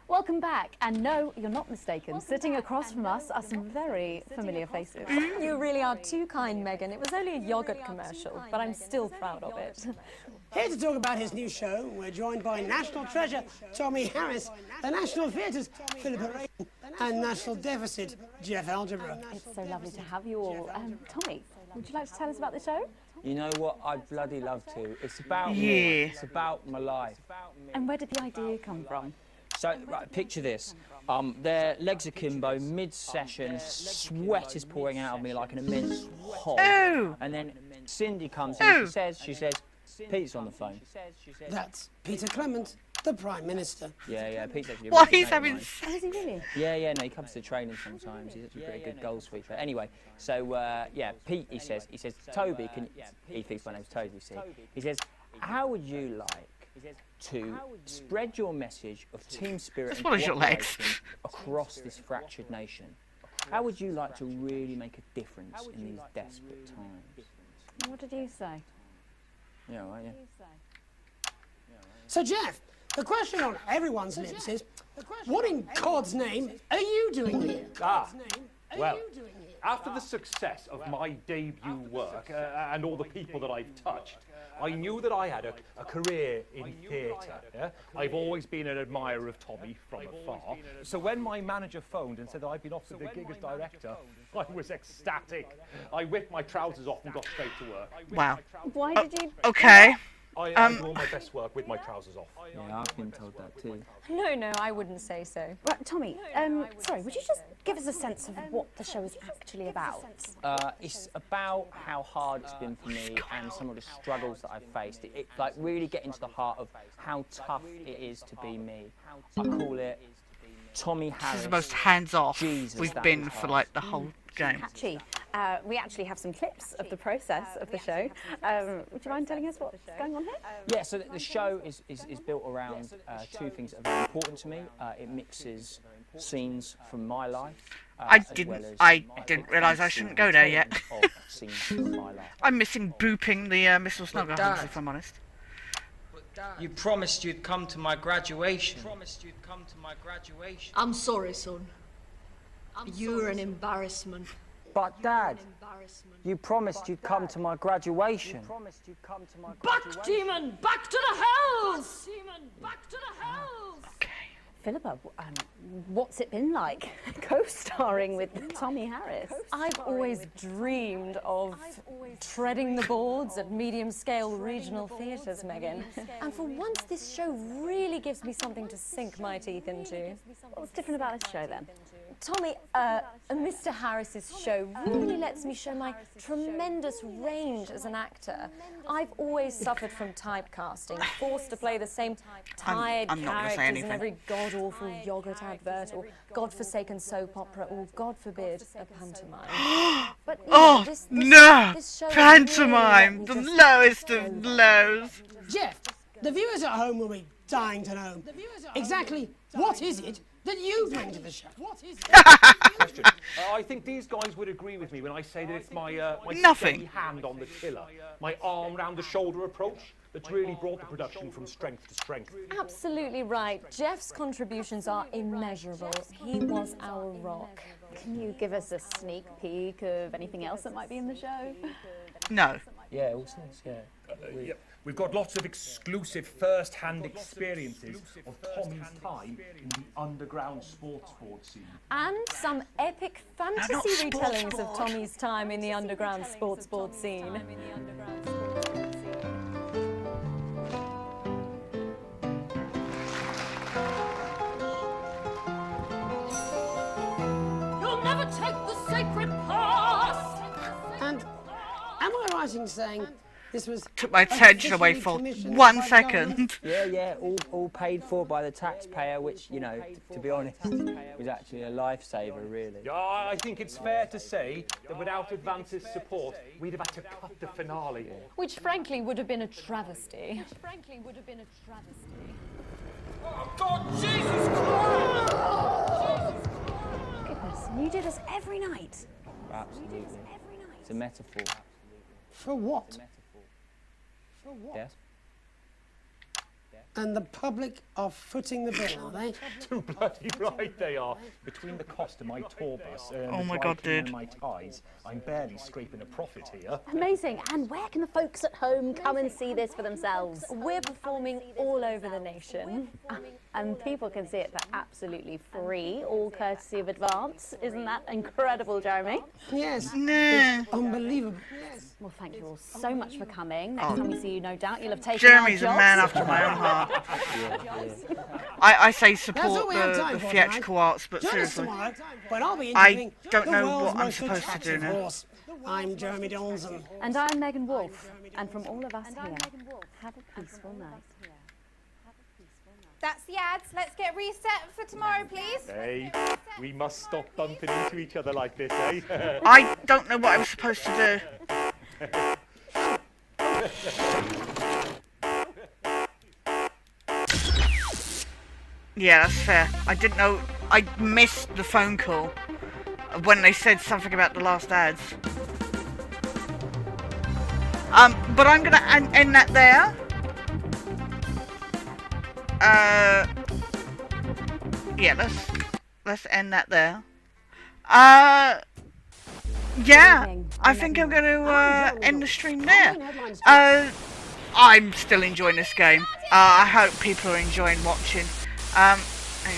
Welcome back, and no, you're not mistaken. Sitting across from us are some very familiar faces. You really are too kind, Megan. It was only a yogurt commercial, but I'm still proud of it. Here to talk about his new show, we're joined by National Treasure Tommy Harris, the National Theatre's Philippa Raven, and National Deficit Jeff Algebra. It's so lovely to have you all. Tommy, would you like to tell us about the show? You know what? I'd bloody love to. It's about me. Yeah. It's about my life. And where did the idea come from? So, right, picture this. Their legs akimbo, mid-session, sweat is pouring out of me like an immense hog. Oh. And then Cindy comes in, she says, Pete's on the phone. That's Peter Clement, the Prime Minister. Yeah, Pete's actually a Why, really he's good having... mate of mine. Is he really? Yeah, no, he comes to training sometimes. He's actually a pretty good goal sweeper. Anyway, so, yeah, Pete, he says, Toby, he thinks my name's Toby, see? He says, how would you like to spread your message of team spirit and cooperation across this fractured nation? How would you like to really make a difference in these desperate times? What did you say? Yeah, right, yeah. So, Jeff, the question on everyone's lips is, what in God's name are you doing here? Well, after the success of my debut work and all the people that I've touched, I knew that I had a career in theatre. Yeah? I've always been an admirer of Tommy from afar. So when my manager phoned and said that I'd been offered the gig as director, I was ecstatic. I whipped my trousers off and got straight to work. Wow. Why did you... Okay. I do all my best work with my trousers off. Yeah, I've been told that too. No, I wouldn't say so. Right, Tommy, sorry, would you just give us a sense of what the show is actually about? It's about how hard it's been for me and some of the struggles that I've faced. It like really getting to the heart of how tough it is to be me. I call it Tommy Harris. This is the most hands-off we've been for like the whole game. Catchy. We actually have some clips of the process of the show. Would you mind telling us what's going on here? Yeah, so the show is built around two things that are very important to me. It mixes scenes from my life. I didn't realise I shouldn't go there yet. I'm missing booping the Mr. Snugglehugs, if I'm honest. You promised you'd come to my graduation. I'm sorry, son. You're an embarrassment. But Dad, you promised you'd come to my graduation. Back, demon! Back to the hells! Demon, back to the hells! Philippa, what's it been like co-starring with Tommy Harris? I've always dreamed of treading the boards at medium-scale regional theatres, Megan. And for once, this show really gives me something to sink my teeth into. What's different about this show, then? Tommy, Mr. Harris's show really lets me show my tremendous range as an actor. I've always suffered from typecasting, forced to play the same tired characters in every god-awful yogurt advert or godforsaken soap opera or, God forbid, a pantomime. But, this show pantomime! The lowest of lows! Jeff, the viewers at home will be dying to know exactly what is it that you bring to the show? What is Question. I think these guys would agree with me when I say that it's my steady hand on the tiller, my arm round the shoulder approach that's really brought the production from strength to strength. Absolutely right. Jeff's contributions are immeasurable. He was our rock. Can you give us a sneak peek of anything else that might be in the show? No. Yeah, also, yeah. Yeah. We've got lots of exclusive first-hand experiences of Tommy's time in the underground sports board scene. And some epic fantasy retellings of Tommy's time in the underground sports board scene. You'll never take the sacred path! And am I right in saying this was took my attention away for 1 second. Yeah, all paid for by the taxpayer, which, you know, to be honest, was actually a lifesaver, really. Yeah, I think it's fair to say that without Advance's support, we'd have had to cut the finale. Which, frankly, would have been a travesty. Oh, God, Jesus Christ! Goodness, and you do this every night? Absolutely. It's a metaphor. For what? Yes. And the public are footing the bill, are they? Too bloody right they are. Between the cost of my tour bus and Oh the my dry God, cleaning dude. and my ties, I'm barely scraping a profit here. Amazing. And where can the folks at home come and see this for themselves? We're performing all over the nation. And people can see it for absolutely free, all courtesy of Advance. Isn't that incredible, Jeremy? Yes. Nah. It's unbelievable. Yes. Well, thank you all so much for coming. Next Oh. time we see you, no doubt, you'll have taken Jeremy's our a jobs. man after my own heart. I say That's support all we have the time for theatrical tonight. arts, but Join us seriously, tomorrow, when I'll be I interviewing don't the know world's what I'm most supposed to do attractive now. horse. I'm Jeremy Donaldson. And I'm Megan Wolf. And from all of us here, have a peaceful night. That's the ads. Let's get reset for tomorrow, please. Hey, we must stop bumping into each other like this, eh? I don't know what I was supposed to do. Yeah, that's fair. I didn't know. I missed the phone call when they said something about the last ads. But I'm gonna end that there. Yeah, let's end that there. Yeah, I think I'm gonna end the stream there. I'm still enjoying this game. I hope people are enjoying watching. Hang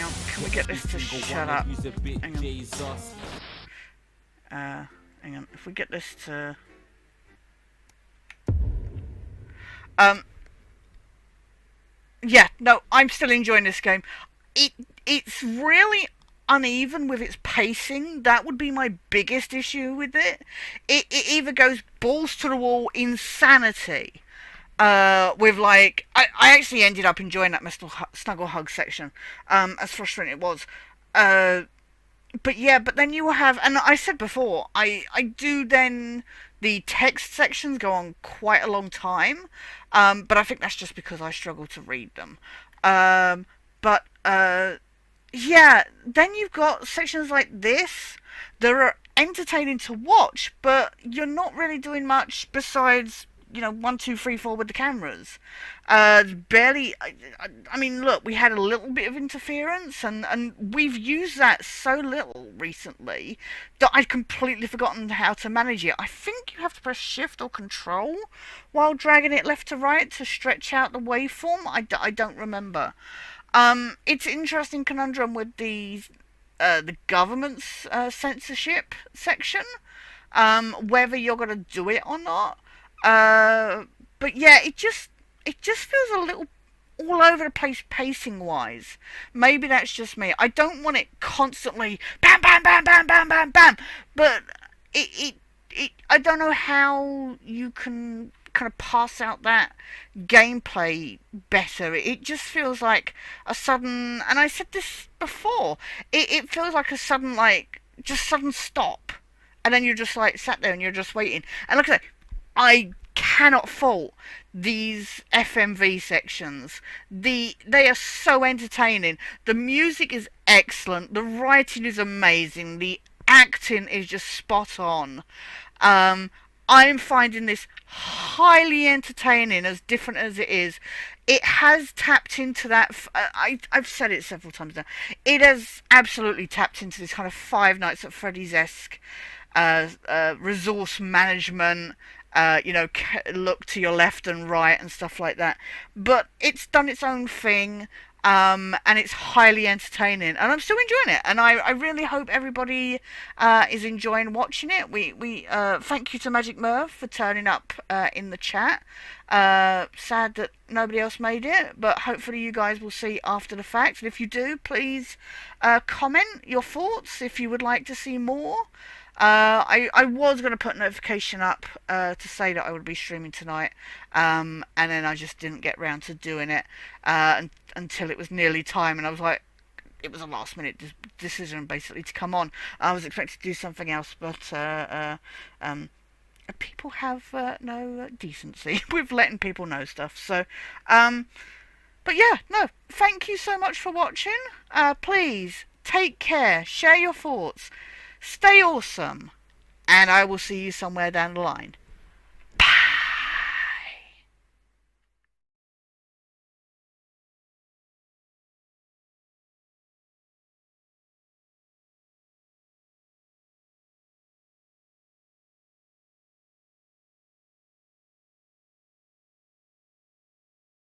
on, can we get this to shut up? Hang on. Hang on, if we get this to... Yeah, no, I'm still enjoying this game. It's really uneven with its pacing. That would be my biggest issue with it. It either goes balls to the wall insanity, with like... I actually ended up enjoying that snuggle hug section, as frustrating it was. But yeah, but then you have... And I said before, I do then... The text sections go on quite a long time, but I think that's just because I struggle to read them. Yeah, then you've got sections like this that are entertaining to watch, but you're not really doing much besides, you know, 1, 2, 3, 4 with the cameras. Barely... I mean, look, we had a little bit of interference, and we've used that so little recently that I'd completely forgotten how to manage it. I think you have to press Shift or Control while dragging it left to right to stretch out the waveform. I don't remember. It's an interesting conundrum with the government's censorship section, whether you're going to do it or not. But yeah, it just feels a little all over the place pacing wise. Maybe that's just me. I don't want it constantly bam bam bam bam bam bam bam, but it I don't know how you can kind of pass out that gameplay better. It just feels like a sudden, and I said this before, it feels like a sudden, like, just sudden stop, and then you're just like sat there and you're just waiting. And like I said, I cannot fault these FMV sections. They are so entertaining. The music is excellent. The writing is amazing. The acting is just spot on. I'm finding this highly entertaining, as different as it is. It has tapped into that... I've said it several times now. It has absolutely tapped into this kind of Five Nights at Freddy's-esque resource management, you know, look to your left and right and stuff like that. But it's done its own thing, and it's highly entertaining, and I'm still enjoying it. And I really hope everybody is enjoying watching it. We thank you to Magic Merv for turning up in the chat. Sad that nobody else made it, but hopefully you guys will see after the fact. And if you do, please comment your thoughts if you would like to see more. I was going to put a notification up to say that I would be streaming tonight, and then I just didn't get round to doing it until it was nearly time, and I was like, it was a last minute decision basically to come on. I was expecting to do something else, but people have no decency with letting people know stuff. So, but yeah, no, thank you so much for watching. Please take care, share your thoughts. Stay awesome, and I will see you somewhere down the line.